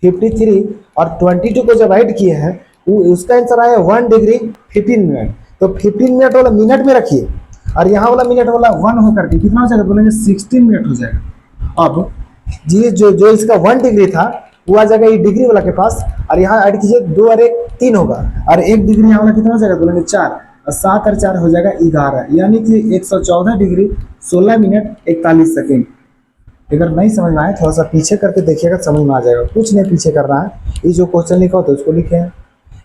53 और 22 को जब ऐड किए हैं उसका आंसर आया 1 डिग्री 15 मिनट। तो 15 मिनट वाला मिनट में रखिए और यहाँ वाला मिनट वाला 1 होकर के कितना हो जाएगा बोलेंगे 16 मिनट हो जाएगा। अब ये जो इसका 1 डिग्री था वो आ जाएगा ये डिग्री वाला के पास, और यहाँ ऐड कीजिए 2 और 1 3 होगा, और 1 डिग्री यहाँ वाला कितना हो जाएगा बोलेंगे 4, और 7 और 4 हो जाएगा 11, यानी कि 114 डिग्री 16 मिनट 41 सेकेंड। अगर नहीं समझ में आए थोड़ा सा पीछे करके देखिएगा, समझ में आ जाएगा। कुछ नहीं पीछे करना है, ये जो क्वेश्चन लिखा होता है उसको लिखे हैं।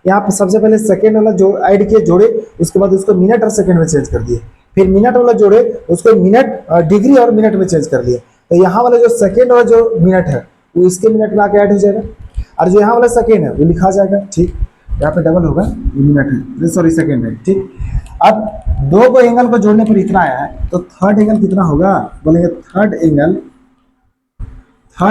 यहाँ पे सबसे पहले सेकेंड वाला जो ऐड किए जोड़े, उसके बाद उसको मिनट और सेकेंड में चेंज कर दिए, फिर मिनट वाला जोड़े उसको मिनट डिग्री और मिनट में चेंज कर दिए। तो यहाँ वाला जो सेकेंड वाला जो मिनट है वो इसके मिनट में आके ऐड हो जाएगा, और जो यहाँ वाला सेकेंड है वो लिखा जाएगा, ठीक। यहाँ पे डबल होगा, मिनट है, सॉरी सेकेंड है, ठीक। अब दो को एंगल को जोड़ने पर इतना आया है, तो थर्ड एंगल कितना होगा बोलेंगे थर्ड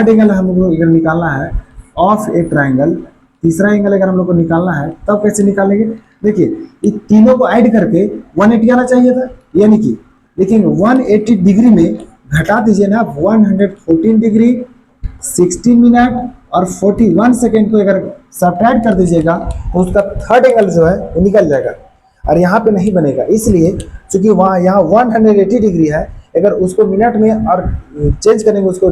एंगल हम लोग को अगर निकालना है ऑफ ए ट्राइंगल, तीसरा एंगल अगर हम लोग को निकालना है तब कैसे निकालेंगे, देखिए ये तीनों को ऐड करके 180 आना चाहिए था, यानी कि देखेंगे 180 डिग्री में घटा दीजिए ना 114 डिग्री 60 मिनट और 41 सेकेंड को अगर सब्ट्रैक्ट कर दीजिएगा तो उसका थर्ड एंगल जो है वो निकल जाएगा, और यहाँ पे नहीं बनेगा, इसलिए क्योंकि वहाँ यहाँ 180 डिग्री है, अगर उसको मिनट में और चेंज करेंगे उसको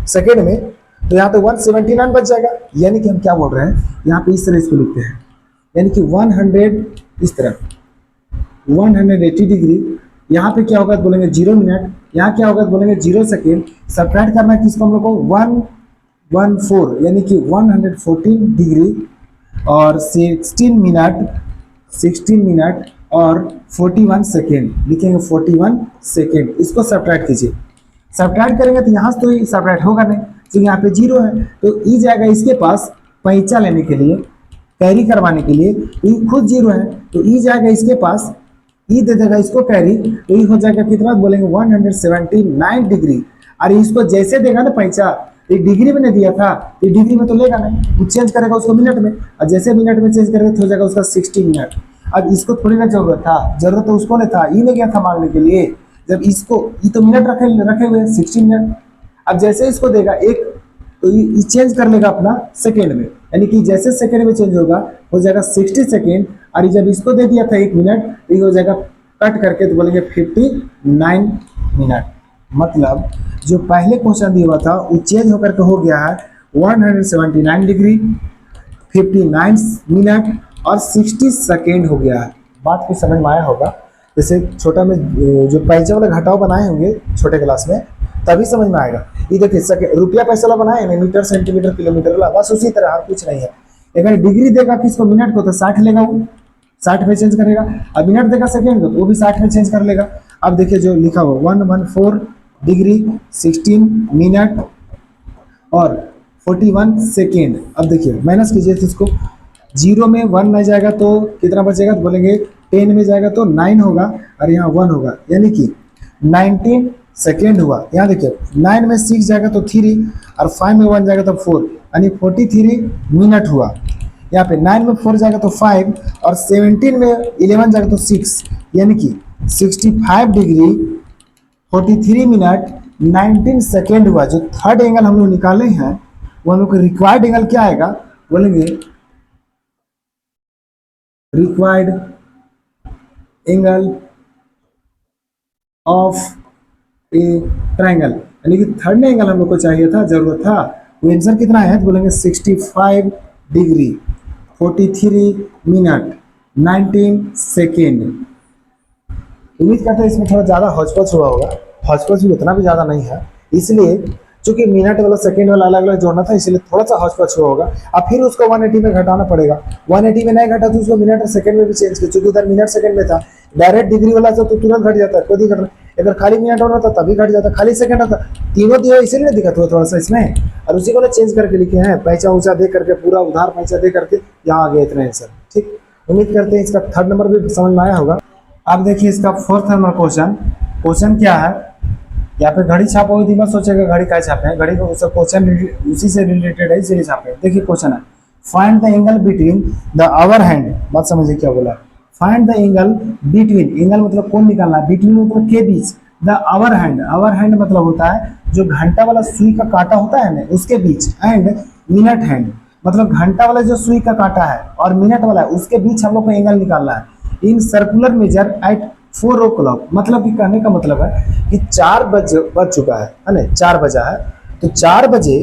सेकेंड में तो यहाँ पे 179 बच जाएगा। यानी कि हम क्या बोल रहे हैं, यहाँ पे इस तरह इसको लिखते हैं, यानी कि 100 इस तरह 180 डिग्री यहाँ पे क्या होगा तो बोलेंगे 0 मिनट, यहाँ क्या होगा तो बोलेंगे 0 सेकेंड। सब्ट्रैक्ट करना है किसको हम लोग को 114 यानी कि 114 डिग्री और 16 मिनट, 16 मिनट और 41 सेकेंड लिखेंगे, 41 सेकेंड। इसको सब्ट्रैक्ट कीजिए। सब्ट्रैक्ट करेंगे तो यहाँ से तो सब्ट्रैक्ट होगा नहीं, तो यहाँ पे 0 है, तो ई जाएगा इसके पास पैंचा लेने के लिए, कैरी करवाने के लिए। ई खुद 0 है तो ई जाएगा इसके पास, ई दे देगा इसको कैरी, तो ई हो जाएगा कितना बोलेंगे 179 डिग्री। और इसको जैसे देगा ना पैंचा, ये डिग्री में नहीं दिया था, ये डिग्री में तो लेगा नहीं, वो चेंज करेगा उसको मिनट में, और जैसे मिनट में चेंज करेगा तो हो जाएगा उसका 60 मिनट। अब इसको थोड़ी ना जरूरत था, जरूरत तो उसको नहीं था, ई ने गया था मांगने के लिए। जब इसको ई तो मिनट रखे रखे हुए 60 मिनट, अब जैसे इसको देगा एक, तो ये चेंज कर लेगा अपना सेकेंड में, यानी कि जैसे सेकेंड में चेंज होगा हो जाएगा 60 सेकेंड। और जब इसको दे दिया था 1 मिनट, तो ये हो जाएगा कट करके तो बोलेंगे 59 मिनट। मतलब जो पहले क्वेश्चन दिया हुआ था वो चेंज होकर के हो गया है 179 डिग्री, 59 मिनट और 60 सेकेंड हो गया है। बात को समझ में आया होगा। जैसे छोटा में जो पैसे वाला घटाव बनाए होंगे छोटे क्लास में, तभी समझ में आएगा। ये देखिए रुपया पैसा वाला बनाए ना, मीटर सेंटीमीटर किलोमीटर वाला, बस उसी तरह और कुछ नहीं है। अगर डिग्री देगा किसको मिनट को तो 60 लेगा, वो 60 में चेंज करेगा। अब मिनट देगा सेकेंड को तो वो भी 60 में चेंज कर लेगा। अब देखिए जो लिखा हुआ 114 डिग्री, 16 मिनट और 41 सेकेंड। अब देखिए माइनस कीजिए तो इसको, 0 में 1 नहीं जाएगा तो कितना बचेगा तो बोलेंगे 10 में जाएगा तो 9 होगा और यहाँ 1 होगा, यानी कि 19 सेकेंड हुआ। यहाँ देखिए 9 में 6 जाएगा तो 3 और 5 में 1 जाएगा तो 4, यानी 43 मिनट हुआ। यहाँ पे 9 में 4 जाएगा तो 5 और 17 में 11 जाएगा तो 6, यानी कि 65 डिग्री 43 मिनट 19 सेकेंड हुआ। जो थर्ड एंगल हम लोग निकाले हैं वो हम लोग का रिक्वायर्ड एंगल क्या आएगा बोलेंगे, required angle of A triangle, यानी कि थर्ड एंगल हम लोग को चाहिए था, जरूरत था। वो आंसर कितना है तो बोलेंगे 65 डिग्री 43 मिनट 19 सेकेंड। उम्मीद करते हैं इसमें थोड़ा ज़्यादा हौच-पौच हुआ होगा, हौच-पौच भी उतना भी ज़्यादा नहीं है, इसलिए चूंकि मिनट वाला सेकेंड वाला अलग अलग जोड़ना था इसलिए थोड़ा सा हौच-पौच हुआ होगा। अब फिर उसको 180 में घटाना पड़ेगा, 180 में नहीं घटा तो उसको मिनट और सेकेंड में भी चेंज किया, चूंकि उधर मिनट सेकेंड में था। डायरेक्ट डिग्री वाला तो तुरंत घट जाता है, कोई दिक्कत नहीं। अगर खाली मिनट होना था तभी घट जाता, खाली सेकंड होता, तीनों दिया इसीलिए दिक्कत हुआ थोड़ा सा इसमें। और उसी को चेंज करके लिखे हैं, पैसा ऊंचा दे करके, पूरा उधार पैसा दे करके यहाँ आ गया इतना आंसर। ठीक, उम्मीद करते हैं इसका थर्ड नंबर भी समझ में आया होगा। अब देखिए इसका फोर्थ नंबर क्वेश्चन, क्वेश्चन क्या है, यहाँ पे घड़ी छापा हुई थी, मत सोचेगा घड़ी क्या छापे हैं, घड़ी को क्वेश्चन उसी से रिलेटेड है इसीलिए छापे हैं। देखिए क्वेश्चन है, find the angle between the hour hand, बात समझिए क्या बोला, find the angle between, angle मतलब कौन निकालना है, बिटवीन मतलब के बीच, the hour hand, hour hand मतलब होता है जो घंटा वाला सुई का कांटा होता है ना उसके बीच, एंड मिनट हैंड मतलब घंटा वाला जो सुई का कांटा है और मिनट वाला है उसके बीच हम लोग को एंगल निकालना है। In circular major eight 4 o'clock, मतलब कि कहने का मतलब है कि 4 बज चुका है ना, 4 बजा है, तो 4 बजे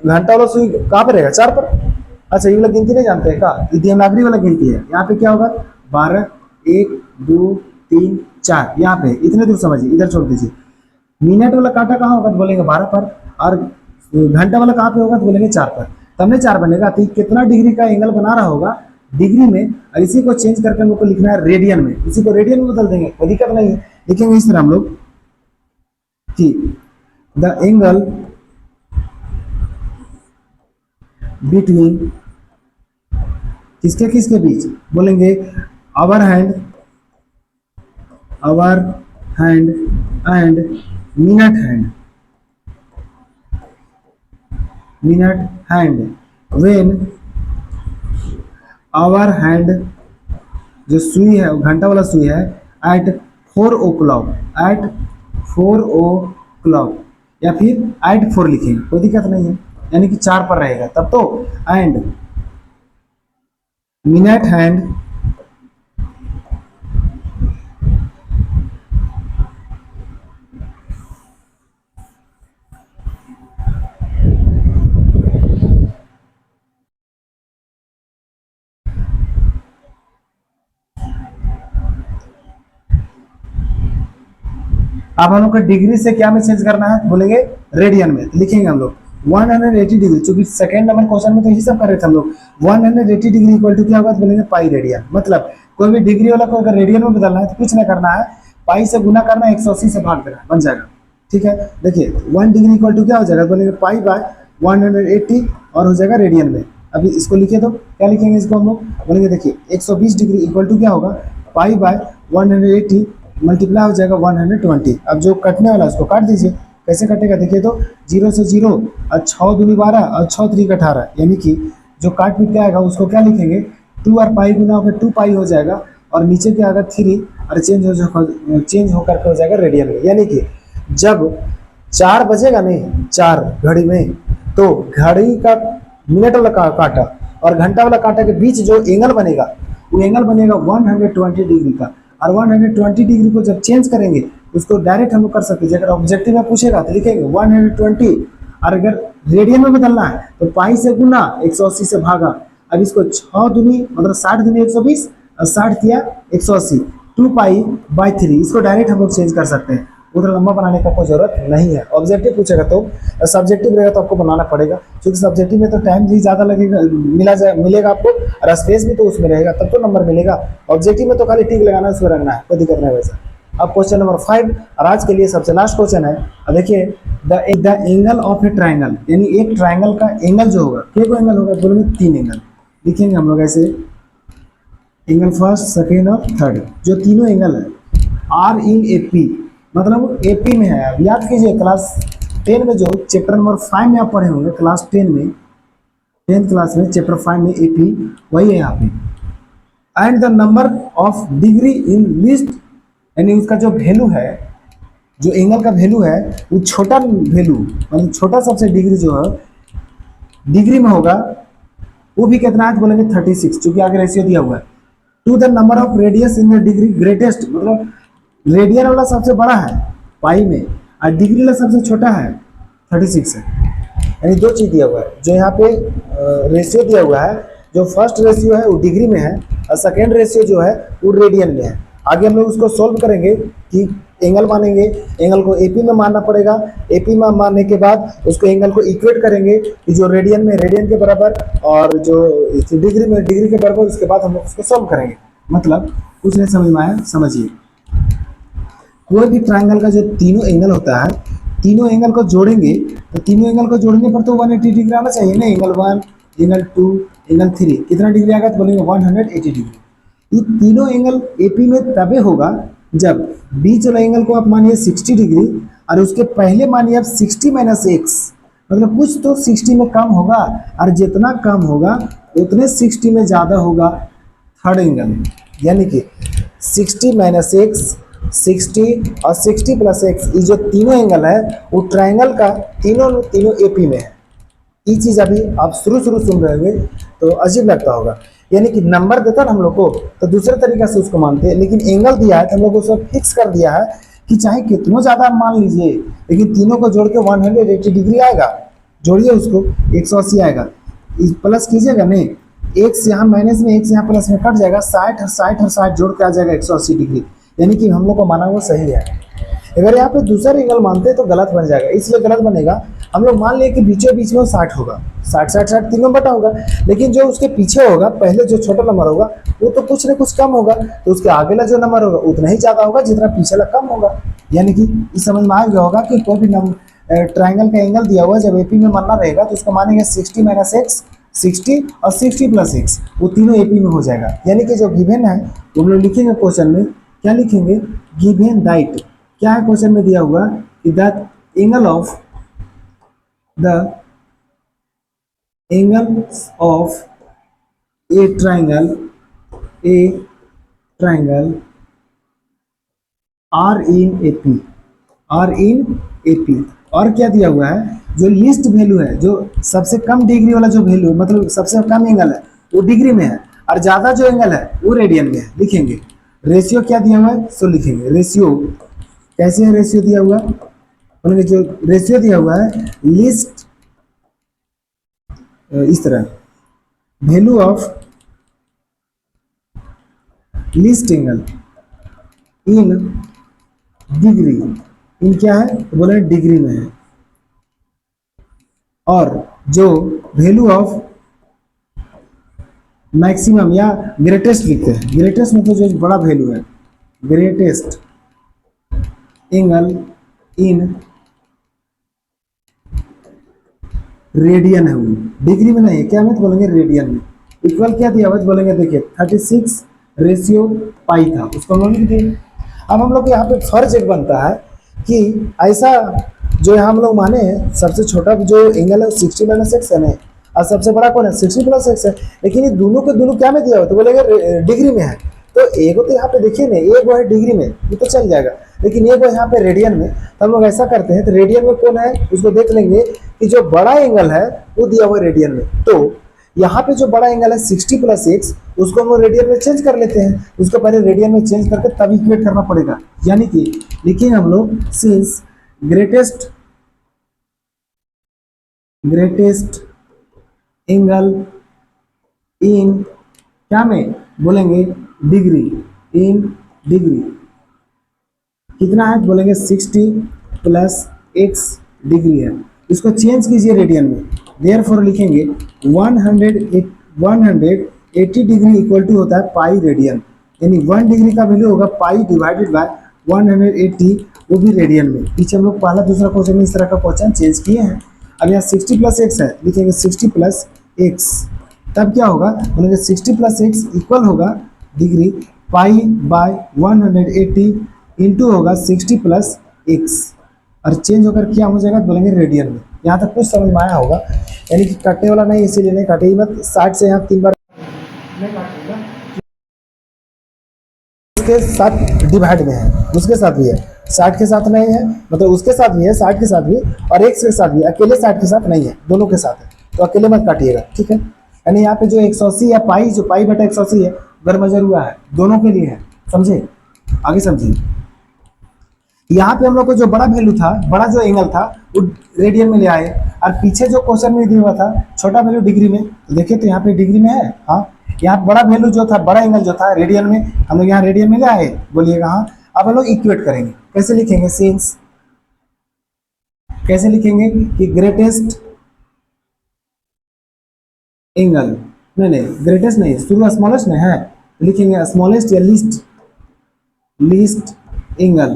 घंटा वाला सुई कहाँ पर रहेगा, 4 पर। अच्छा ये वाला गिनती नहीं जानते हैं का, ये देवनागरी वाला गिनती है। यहाँ पे क्या होगा 12 1 2 3 4, यहाँ पे इतने दूर समझिए, इधर छोड़ दीजिए। मिनट वाला कांटा कहाँ होगा तो बोलेंगे 12 पर, और घंटा वाला कहाँ पे होगा तो बोलेंगे 4 पर, तब में 4 बनेगा। तो कितना डिग्री का एंगल बना रहा होगा डिग्री में, और इसी को चेंज करके हम लोग को लिखना है रेडियन में, इसी को रेडियन में बदल देंगे, कोई दिक्कत नहीं है। लिखेंगे इस तरह हम लोग कि द एंगल बिटवीन किसके किसके बीच बोलेंगे hour hand, hour hand and minute hand, minute hand when hour hand जो सुई है घंटा वाला सुई है एट 4 o'clock, एट 4 o'clock या फिर एट 4 लिखेंगे, कोई दिक्कत नहीं है, यानी कि 4 पर रहेगा तब तो। एंड मिनट हैंड अब हम लोग को डिग्री से क्या में चेंज करना है, बोलेंगे रेडियन में। तो लिखेंगे हम लोग 180 डिग्री, क्योंकि सेकंड नंबर क्वेश्चन में तो यही सब कर रहे थे हम लोग। 180 डिग्री इक्वल टू क्या होगा, तो बोलेंगे पाई रेडियन। मतलब कोई भी डिग्री वाला को अगर रेडियन में बदलना है तो कुछ नहीं करना है, पाई से गुना करना है, 180 से भाग देना है, बन जाएगा। ठीक है, देखिए 1 डिग्री इक्वल टू क्या हो जाएगा, बोलेंगे पाई बाय 180 और हो जाएगा रेडियन में। अभी इसको लिखिए, तो क्या लिखेंगे इसको हम लोग, बोलेंगे देखिए 120 डिग्री इक्वल टू क्या होगा, पाई बाय 180 मल्टीप्लाई हो जाएगा 120। अब जो कटने वाला है उसको काट दीजिए। कैसे कटेगा देखिए, तो 0 से 0 और 6 दूनी 12 और 6 3 18, यानी कि जो काट पीट के आएगा उसको क्या लिखेंगे, 2 और पाई गुना होकर 2 पाई हो जाएगा, और नीचे क्या आएगा 3 और चेंज होकर के हो जाएगा रेडियन में। यानी कि जब 4 बजेगा नहीं 4 घड़ी में, तो घड़ी का मिनट वाला काटा और घंटा वाला काटा के बीच जो एंगल बनेगा, वो एंगल बनेगा 120 डिग्री का। और 120 डिग्री को जब चेंज करेंगे उसको डायरेक्ट हम लोग कर सकते हैं। अगर ऑब्जेक्टिव में पूछेगा तो लिखेंगे 120, और अगर रेडियन में बदलना है तो पाई से गुना 180 से भागा। अब इसको 6 दूनी मतलब 60 दूनी 120 और 60 किया 180, 2 पाई बाई 3, इसको डायरेक्ट हम लोग चेंज कर सकते हैं। उतना लंबा बनाने का कोई जरूरत नहीं है। ऑब्जेक्टिव पूछेगा तो सब्जेक्टिव रहेगा तो आपको बनाना पड़ेगा, क्योंकि सब्जेक्टिव में तो टाइम भी ज़्यादा लगेगा, मिलेगा आपको, और स्पेस भी तो उसमें रहेगा, तब तो नंबर मिलेगा। ऑब्जेक्टिव में तो खाली टिक लगाना, उसमें रखना है, कोई दिक्कत नहीं वैसा। अब क्वेश्चन नंबर 5 और आज के लिए सबसे लास्ट क्वेश्चन है। अब देखिए the angle of a triangle, यानी एक ट्राइंगल का एंगल जो होगा, क्या को एंगल होगा, बोलेंगे 3 एंगल। लिखेंगे हम लोग ऐसे, एंगल फर्स्ट सेकेंड और थर्ड, जो तीनों एंगल है आर इन ए पी, मतलब एपी में है। अब याद कीजिए क्लास 10 में जो चैप्टर नंबर 5 में आप पढ़े होंगे, क्लास 10 में, 10th क्लास में चैप्टर 5 में एपी वही है यहाँ पे। And the number of degree in list, यानी उसका जो वैल्यू है, जो एंगल का वैल्यू है, वो छोटा वैल्यू मतलब छोटा सबसे डिग्री जो है डिग्री में होगा, वो भी कितना है, बोलेंगे 36, क्योंकि आगे रेशियो दिया हुआ है। To the number of radius in the degree greatest, मतलब रेडियन वाला सबसे बड़ा है पाई में, और डिग्री वाला सबसे छोटा है 36 है। यानी दो चीज़ दिया हुआ है, जो यहाँ पे रेशियो दिया हुआ है, जो फर्स्ट रेशियो है वो डिग्री में है, और सेकेंड रेशियो जो है वो रेडियन में है। आगे हम लोग उसको सॉल्व करेंगे कि एंगल मानेंगे, एंगल को एपी में मानना पड़ेगा, एपी में मानने के बाद उसको एंगल को इक्वेट करेंगे कि जो रेडियन में रेडियन के बराबर और जो डिग्री में डिग्री के बराबर, उसके बाद हम लोग उसको सॉल्व करेंगे। मतलब कुछ नहीं समझ में आया, समझिए। कोई भी ट्रायंगल का जो तीनों एंगल होता है, तीनों एंगल को जोड़ेंगे, तो तीनों एंगल को जोड़ने पर तो 180 डिग्री आना चाहिए ना, एंगल 1, एंगल 2, एंगल 3, कितना डिग्री आएगा, तो बोलेंगे 180 डिग्री। ये तीनों एंगल एपी में तभी होगा जब बीच वाला एंगल को आप मानिए 60 डिग्री और उसके पहले मानिए आप 60 माइनस एक्स, मतलब कुछ तो 60 में कम होगा, और जितना कम होगा उतने 60 में ज़्यादा होगा थर्ड एंगल। यानी कि 60 माइनस एक्स, 60 और 60 प्लस एक्स, ये जो तीनों एंगल है वो ट्राइंगल का तीनों एपी में है। ये चीज़ अभी आप शुरू सुन रहे होंगे तो अजीब लगता होगा, यानी कि नंबर देता ना हम लोग को तो दूसरे तरीके से उसको मानते हैं, लेकिन एंगल दिया है तो हम लोग उसको फिक्स कर दिया है कि चाहे कितना ज़्यादा आप मान लीजिए, लेकिन तीनों को जोड़ के 180 डिग्री आएगा। जोड़िए उसको 180 आएगा, प्लस कीजिएगा नहीं, एक से यहाँ माइनस में, एक से यहाँ प्लस में कट जाएगा, 60 और 60 और 60 जोड़ के आ जाएगा 180 डिग्री, यानी कि हम लोग को माना वो सही है। अगर यहाँ पे दूसरा एंगल मानते हैं तो गलत बन जाएगा, इसलिए गलत बनेगा। हम लोग मान लिए कि बीचों बीच में 60 होगा, 60 60 60 तीनों बटा होगा, लेकिन जो उसके पीछे होगा, पहले जो छोटा नंबर होगा वो तो कुछ न कुछ कम होगा, तो उसके आगे वाला जो नंबर होगा उतना ही ज़्यादा होगा जितना पीछे वाला कम होगा। यानी कि इस समझ में आ गया होगा कि कोई भी ट्राइंगल का एंगल दिया हुआ जब एपी में मानना रहेगा तो उसको मानेंगे 60 माइनस एक्स, 60 और 60 प्लस एक्स, वो तीनों एपी में हो जाएगा। यानी कि जो गिवन है वो हम लोग लिखेंगे क्वेश्चन में, क्या लिखेंगे, गिवन दैट, क्या है क्वेश्चन में दिया हुआ कि the angle of a triangle are in AP, और क्या दिया हुआ है, जो लिस्ट वैल्यू है, जो सबसे कम डिग्री वाला जो वैल्यू मतलब सबसे कम एंगल है वो डिग्री में है, और ज्यादा जो एंगल है वो रेडियन में है। लिखेंगे रेशियो क्या दिया हुआ है, सो लिखेंगे रेशियो, कैसे है रेशियो दिया हुआ, बोलेंगे जो रेशियो दिया हुआ है लिस्ट, इस तरह value of list angle in degree in क्या है तो बोलेंगे डिग्री में है। और जो वैल्यू ऑफ मैक्सिमम या ग्रेटेस्ट लिखते हैं, ग्रेटेस्ट मतलब जो बड़ा वैल्यू है, ग्रेटेस्ट एंगल इन रेडियन है, वो डिग्री में नहीं है, क्या में तो बोलेंगे रेडियन में। इक्वल क्या दिया हुआ बोलेंगे, देखिए 36/पाई था, उसको हम लोग लिख दिए। अब हम लोग यहाँ पे फर्ज एक बनता है कि ऐसा जो यहाँ हम लोग माने सबसे छोटा जो एंगल है 60 - x है ना, और सबसे बड़ा कौन है 60 + x है, लेकिन ये दोनों के दोनों क्या में दिया हुआ तो बोलेंगे डिग्री में है। तो एक तो यहाँ पे देखिए ना, एक वो है डिग्री में, ये तो चल जाएगा, लेकिन ये वो यहाँ पे रेडियन में। तो हम लोग ऐसा करते हैं, तो रेडियन में कौन है उसको देख लेंगे कि जो बड़ा एंगल है वो दिया हुआ है रेडियन में। तो यहाँ पे जो बड़ा एंगल है 60 + x, उसको हम लोग रेडियन में चेंज कर लेते हैं। उसको पहले रेडियन में चेंज करके तब इक्वेट करना पड़ेगा, यानी कि लिखेंगे हम लोग सिंस ग्रेटेस्ट एंगल इन क्या में बोलेंगे डिग्री, इन डिग्री कितना है बोलेंगे 60 + x डिग्री है। इसको चेंज कीजिए रेडियन में, देयरफॉर लिखेंगे 180 डिग्री इक्वल टू होता है पाई रेडियन, यानी 1 डिग्री का वैल्यू होगा पाई डिवाइडेड बाय 180, वो भी रेडियन में। पीछे हम लोग पहला दूसरा क्वेश्चन में इस तरह का क्वेश्चन चेंज किए हैं। अब यहाँ 60 + x है, लिखेंगे 60 + x, तब क्या होगा बोलेंगे 60 + x इक्वल होगा डिग्री पाई बाय 180 इंटू होगा 60 + x, और चेंज होकर क्या हो जाएगा बोलेंगे रेडियन में। यहाँ तक कुछ समझ में आया होगा, यानी कि कटने वाला नहीं, इसीलिए नहीं काटे मत, 60 से यहाँ 3 बार नहीं काटूंगा, उसके साथ डिवाइड में है, उसके साथ भी है, 60 के साथ नहीं है, मतलब उसके साथ भी है 60 के साथ भी, और x के साथ भी, अकेले 60 के साथ नहीं है, दोनों के साथ है, तो अकेले मत काटिएगा, ठीक है। यानी यहाँ पे जो 180 या पाई, जो पाई बटा 180 है गरमजर हुआ है, दोनों के लिए है, समझे, आगे समझिए। यहाँ पे हम लोग को जो बड़ा वैल्यू था, बड़ा जो एंगल था वो रेडियन में ले आए, और पीछे जो क्वेश्चन में दिया हुआ था छोटा वैल्यू डिग्री में, तो देखिए तो यहाँ पे डिग्री में है, हाँ यहाँ बड़ा वैल्यू जो था, बड़ा एंगल जो था रेडियन में, हम लोग यहाँ रेडियन में ले आए, बोलिएगा हाँ। अब हम लोग इक्वेट करेंगे, कैसे लिखेंगे सिंस, कैसे लिखेंगे कि ग्रेटेस्ट एंगल, नहीं ग्रेटेस्ट नहीं, शुरू स्मॉलेस्ट में है, लिखेंगे स्मॉलेस्ट या लीस्ट एंगल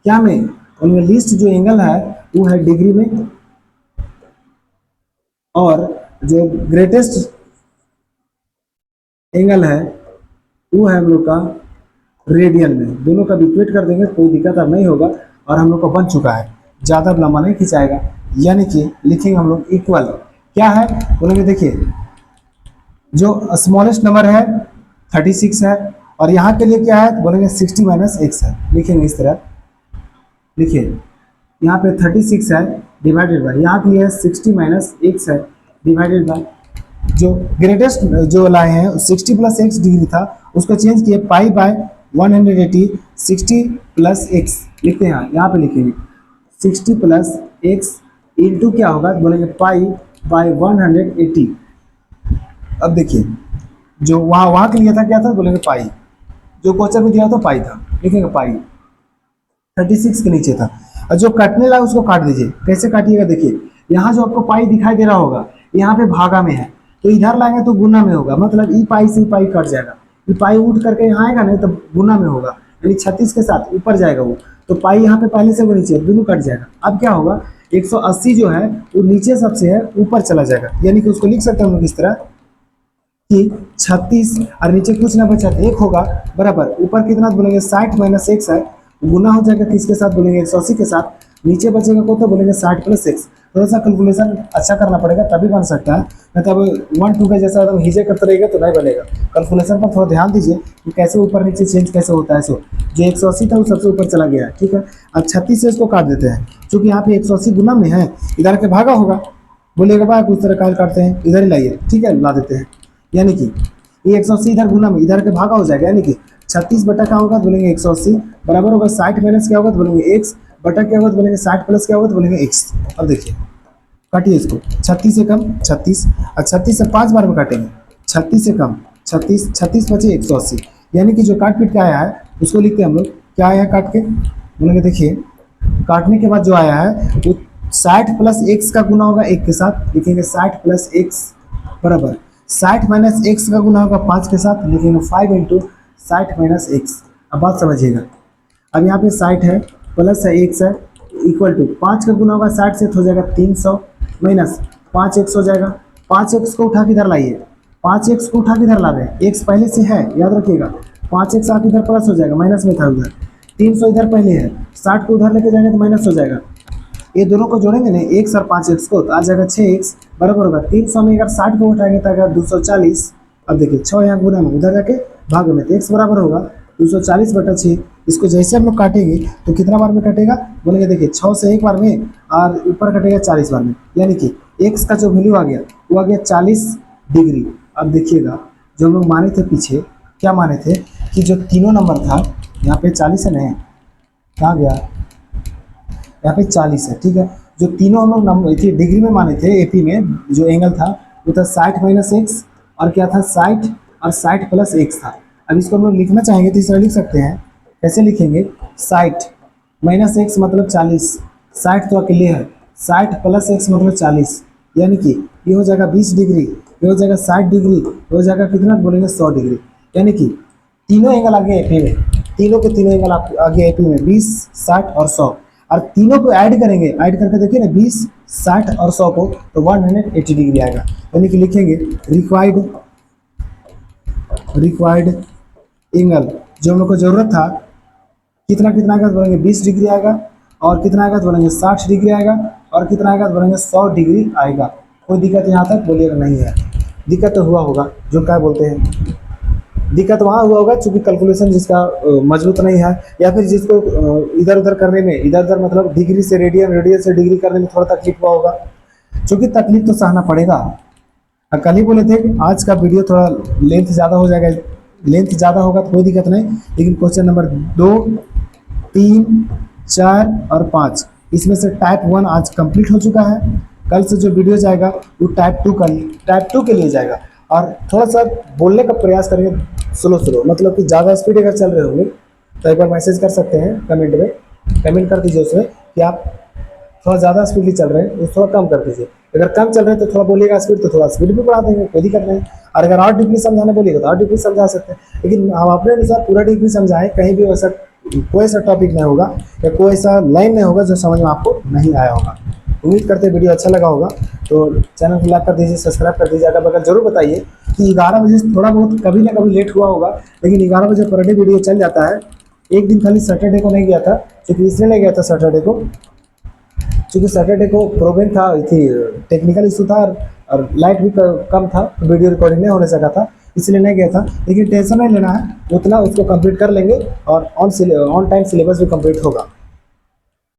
क्या में, उनमें लीस्ट जो एंगल है वो है डिग्री में, और जो ग्रेटेस्ट एंगल है वो है हम लोग का रेडियन में। दोनों का इक्वेट कर देंगे, कोई दिक्कत अब नहीं होगा, और हम लोग का बन चुका है, ज़्यादा लंबा नहीं खिंचाएगा। यानी कि लिखेंगे हम लोग इक्वल क्या है बोलेंगे, देखिए जो स्मॉलेस्ट नंबर है 36 है, और यहाँ के लिए क्या है तो बोलेंगे 60 - x है, लिखेंगे इस तरह, लिखिए यहाँ पे 36 है डिवाइडेड बाय, यहाँ के लिए 60 - x है डिवाइडेड बाय, जो ग्रेटेस्ट जो लाए हैं 60 + x डिग्री था, उसको चेंज किए पाई बाय 180 60 + x लिखते हैं, यहाँ पे लिखेंगे 60 + x इंटू क्या होगा बोलेंगे पाई बाय 180। अब देखिए जो वहाँ के लिए था क्या था बोलेंगे पाई, जो क्वेश्चन में दिया था पाई था, लिखेंगे पाई 36 के नीचे था, और जो काटने लगा उसको काट दीजिए। कैसे काटिएगा देखिए, यहाँ जो आपको पाई दिखाई दे रहा होगा यहाँ पे भागा में है, तो इधर लाएंगे तो गुना में होगा, मतलब ई पाई से पाई कट जाएगा, ई पाई उठ करके यहाँ आएगा नहीं तो गुना में होगा, यानी 36 के साथ ऊपर जाएगा वो, तो पाई यहाँ पे पहले से वो नीचे, दोनों कट जाएगा। अब क्या होगा 180 जो है वो नीचे सबसे है ऊपर चला जाएगा, यानी कि उसको लिख सकते हैं हम लोग इस तरह कि 36 और नीचे कुछ ना बचा 1 होगा, बराबर ऊपर कितना बोलेंगे 60 - x है, गुना हो जाएगा किसके साथ बोलेंगे 180 के साथ, नीचे बचेगा को तो बोलेंगे 60 + x। थोड़ा सा कैलकुलेशन अच्छा करना पड़ेगा तभी बन सकता है, नहीं तो अब 1 2 का जैसा एकदम हिजे करते रहेगा तो नहीं बनेगा। कैलकुलेशन पर थोड़ा ध्यान दीजिए कि कैसे ऊपर नीचे चेंज कैसे होता है। सो जो 180 था वो सबसे ऊपर चला गया, ठीक है। अब 36 से इसको काट देते हैं, क्योंकि यहाँ पे 180 गुना में है, इधर के भागा होगा, बोलिएगा भाई कुछ तरह काल काटते हैं, इधर ही लाइए, ठीक है ला देते हैं, यानी कि ये 180 इधर गुना में, इधर के भागा हो जाएगा, यानी कि 36 बटा क्या होगा बोलेंगे 180 बराबर होगा 60 माइनस क्या होगा तो बोलेंगे x बटा क्या होगा तो बोलेंगे 60 प्लस क्या होगा तो बोलेंगे x। अब देखिए काटिए इसको, 36 से कम 36, और 36 से 5 बार में काटेंगे, 36 से कम 36, 36 बचे 180, यानी कि जो काट पीट के आया है उसको लिखते हैं हम लोग, क्या आया है काट के बोलेंगे, देखिए काटने के बाद जो आया है वो 60 प्लस एक्स का गुना होगा 1 के साथ, लिखेंगे 60 प्लस एक्स बराबर 60 माइनस एक्स का गुना होगा 5 के साथ, लिखेंगे 5 इंटू 60 माइनस एक्स। अब बात समझिएगा, अब यहाँ पे 60 है प्लस है एक्स है इक्वल टू 5 का गुना होगा 60 से तो हो जाएगा 300 माइनस 5 एक्स हो जाएगा। 5 एक्स को उठा के इधर लाइए, 5 एक्स को उठा के इधर ला रहे हैं, एक्स पहले से है याद रखिएगा, 5 एक्स आके इधर प्लस हो जाएगा, माइनस में था उधर, 300 इधर पहले है, 60 को उधर लेके जाएंगे तो माइनस हो जाएगा। ये दोनों को जोड़ेंगे ना एक्स और 5 एक्स को तो आ जाएगा 6 एक्स बराबर होगा 300 में अगर 60 को उठाएंगे तो आएगा 240। अब देखिए 6 यहाँ गुना में उधर जाके भाग में तो एक्स बराबर होगा 240/6। इसको जैसे हम लोग काटेंगे तो कितना बार में कटेगा बोलेंगे, देखिए 6 से एक बार में और ऊपर कटेगा 40 बार में, यानी कि एक्स का जो वैल्यू आ गया वो आ गया 40 डिग्री। अब देखिएगा जो हम लोग माने थे पीछे, क्या माने थे कि जो तीनों नंबर था यहाँ पे 40 है नहीं, कहाँ गया, यहाँ पे 40 है, ठीक है। जो तीनों हम लोग नंबर थी डिग्री में माने थे एपी में, जो एंगल था वो था 60 माइनस एक्स और क्या था 60 और 60 प्लस एक्स था। अब इसको हम लोग लिखना चाहेंगे तो इस तरह लिख सकते हैं, कैसे लिखेंगे 60 माइनस एक्स मतलब 40, 60 तो अकेले है, 60 प्लस एक्स मतलब 40, यानी कि ये हो जाएगा 20 डिग्री, ये हो जाएगा 60 डिग्री, ये हो जाएगा कितना बोलेंगे 100 डिग्री, यानी कि तीनों एंगल आ गए एपी में, तीनों के तीनों एंगल आ गए एपी में 20, 60 और 100, और तीनों को ऐड करेंगे, ऐड करके देखिए ना 20, 60 और 100 को तो 180 डिग्री आएगा, यानी कि लिखेंगे रिक्वायर्ड एंगल जो हम लोग को जरूरत था कितना कितना आएगा तो बोलेंगे 20 डिग्री आएगा, और कितना आएगा तो बोलेंगे 60 डिग्री आएगा, और कितना आएगा तो बोलेंगे 100 डिग्री आएगा। कोई दिक्कत यहाँ तक बोलिएगा नहीं है, दिक्कत तो हुआ होगा, जो क्या बोलते हैं दिक्कत वहाँ हुआ होगा चूंकि कैलकुलेशन जिसका मजबूत नहीं है, या फिर जिसको इधर उधर करने में, इधर उधर मतलब डिग्री से रेडियन, रेडियन से डिग्री करने में थोड़ा तकलीफ हुआ होगा, चूंकि तकलीफ तो सहना पड़ेगा। कल ही बोले थे कि आज का वीडियो थोड़ा लेंथ ज़्यादा हो जाएगा, लेंथ ज़्यादा होगा तो कोई दिक्कत नहीं, लेकिन क्वेश्चन नंबर 2, 3, 4 और 5 इसमें से टाइप 1 आज कंप्लीट हो चुका है। कल से जो वीडियो जाएगा वो टाइप 2 के लिए जाएगा, और थोड़ा सा बोलने का प्रयास करेंगे स्लो, मतलब कि ज़्यादा स्पीड अगर चल रहे होंगे तो एक बार मैसेज कर सकते हैं कमेंट में, कमेंट कर दीजिए उसमें कि आप थोड़ा ज़्यादा स्पीडली चल रहे हैं, थोड़ा कम कर दीजिए। अगर कम चल रहे हैं तो थोड़ा बोलिएगा स्पीड, तो थोड़ा स्पीड भी बढ़ा देंगे, कोई दिक्कत नहीं। और अगर और डीपली समझाने बोलिएगा तो और डीपली समझा सकते हैं, लेकिन हम अपने अनुसार पूरा डीपली समझाएं, कहीं भी वैसा कोई ऐसा टॉपिक नहीं होगा या कोई ऐसा लाइन नहीं होगा जो समझ में आपको नहीं आया होगा। उम्मीद करते हैं वीडियो अच्छा लगा होगा, तो चैनल को लाइक कर दीजिए, सब्सक्राइब कर दीजिए। अगर जरूर बताइए कि 11 बजे थोड़ा बहुत कभी ना कभी लेट हुआ होगा, लेकिन 11 बजे पर डे वीडियो चल जाता है। एक दिन खाली सैटरडे को नहीं गया था, क्योंकि इसलिए नहीं गया था सैटरडे को, क्योंकि सैटरडे को प्रॉब्लम था, थी टेक्निकल इशू था और लाइट भी कम था, वीडियो रिकॉर्डिंग नहीं होने सका था, इसलिए नहीं गया था। लेकिन टेंशन नहीं लेना है, उतना उसको कंप्लीट कर लेंगे और ऑन टाइम सिलेबस भी कंप्लीट होगा।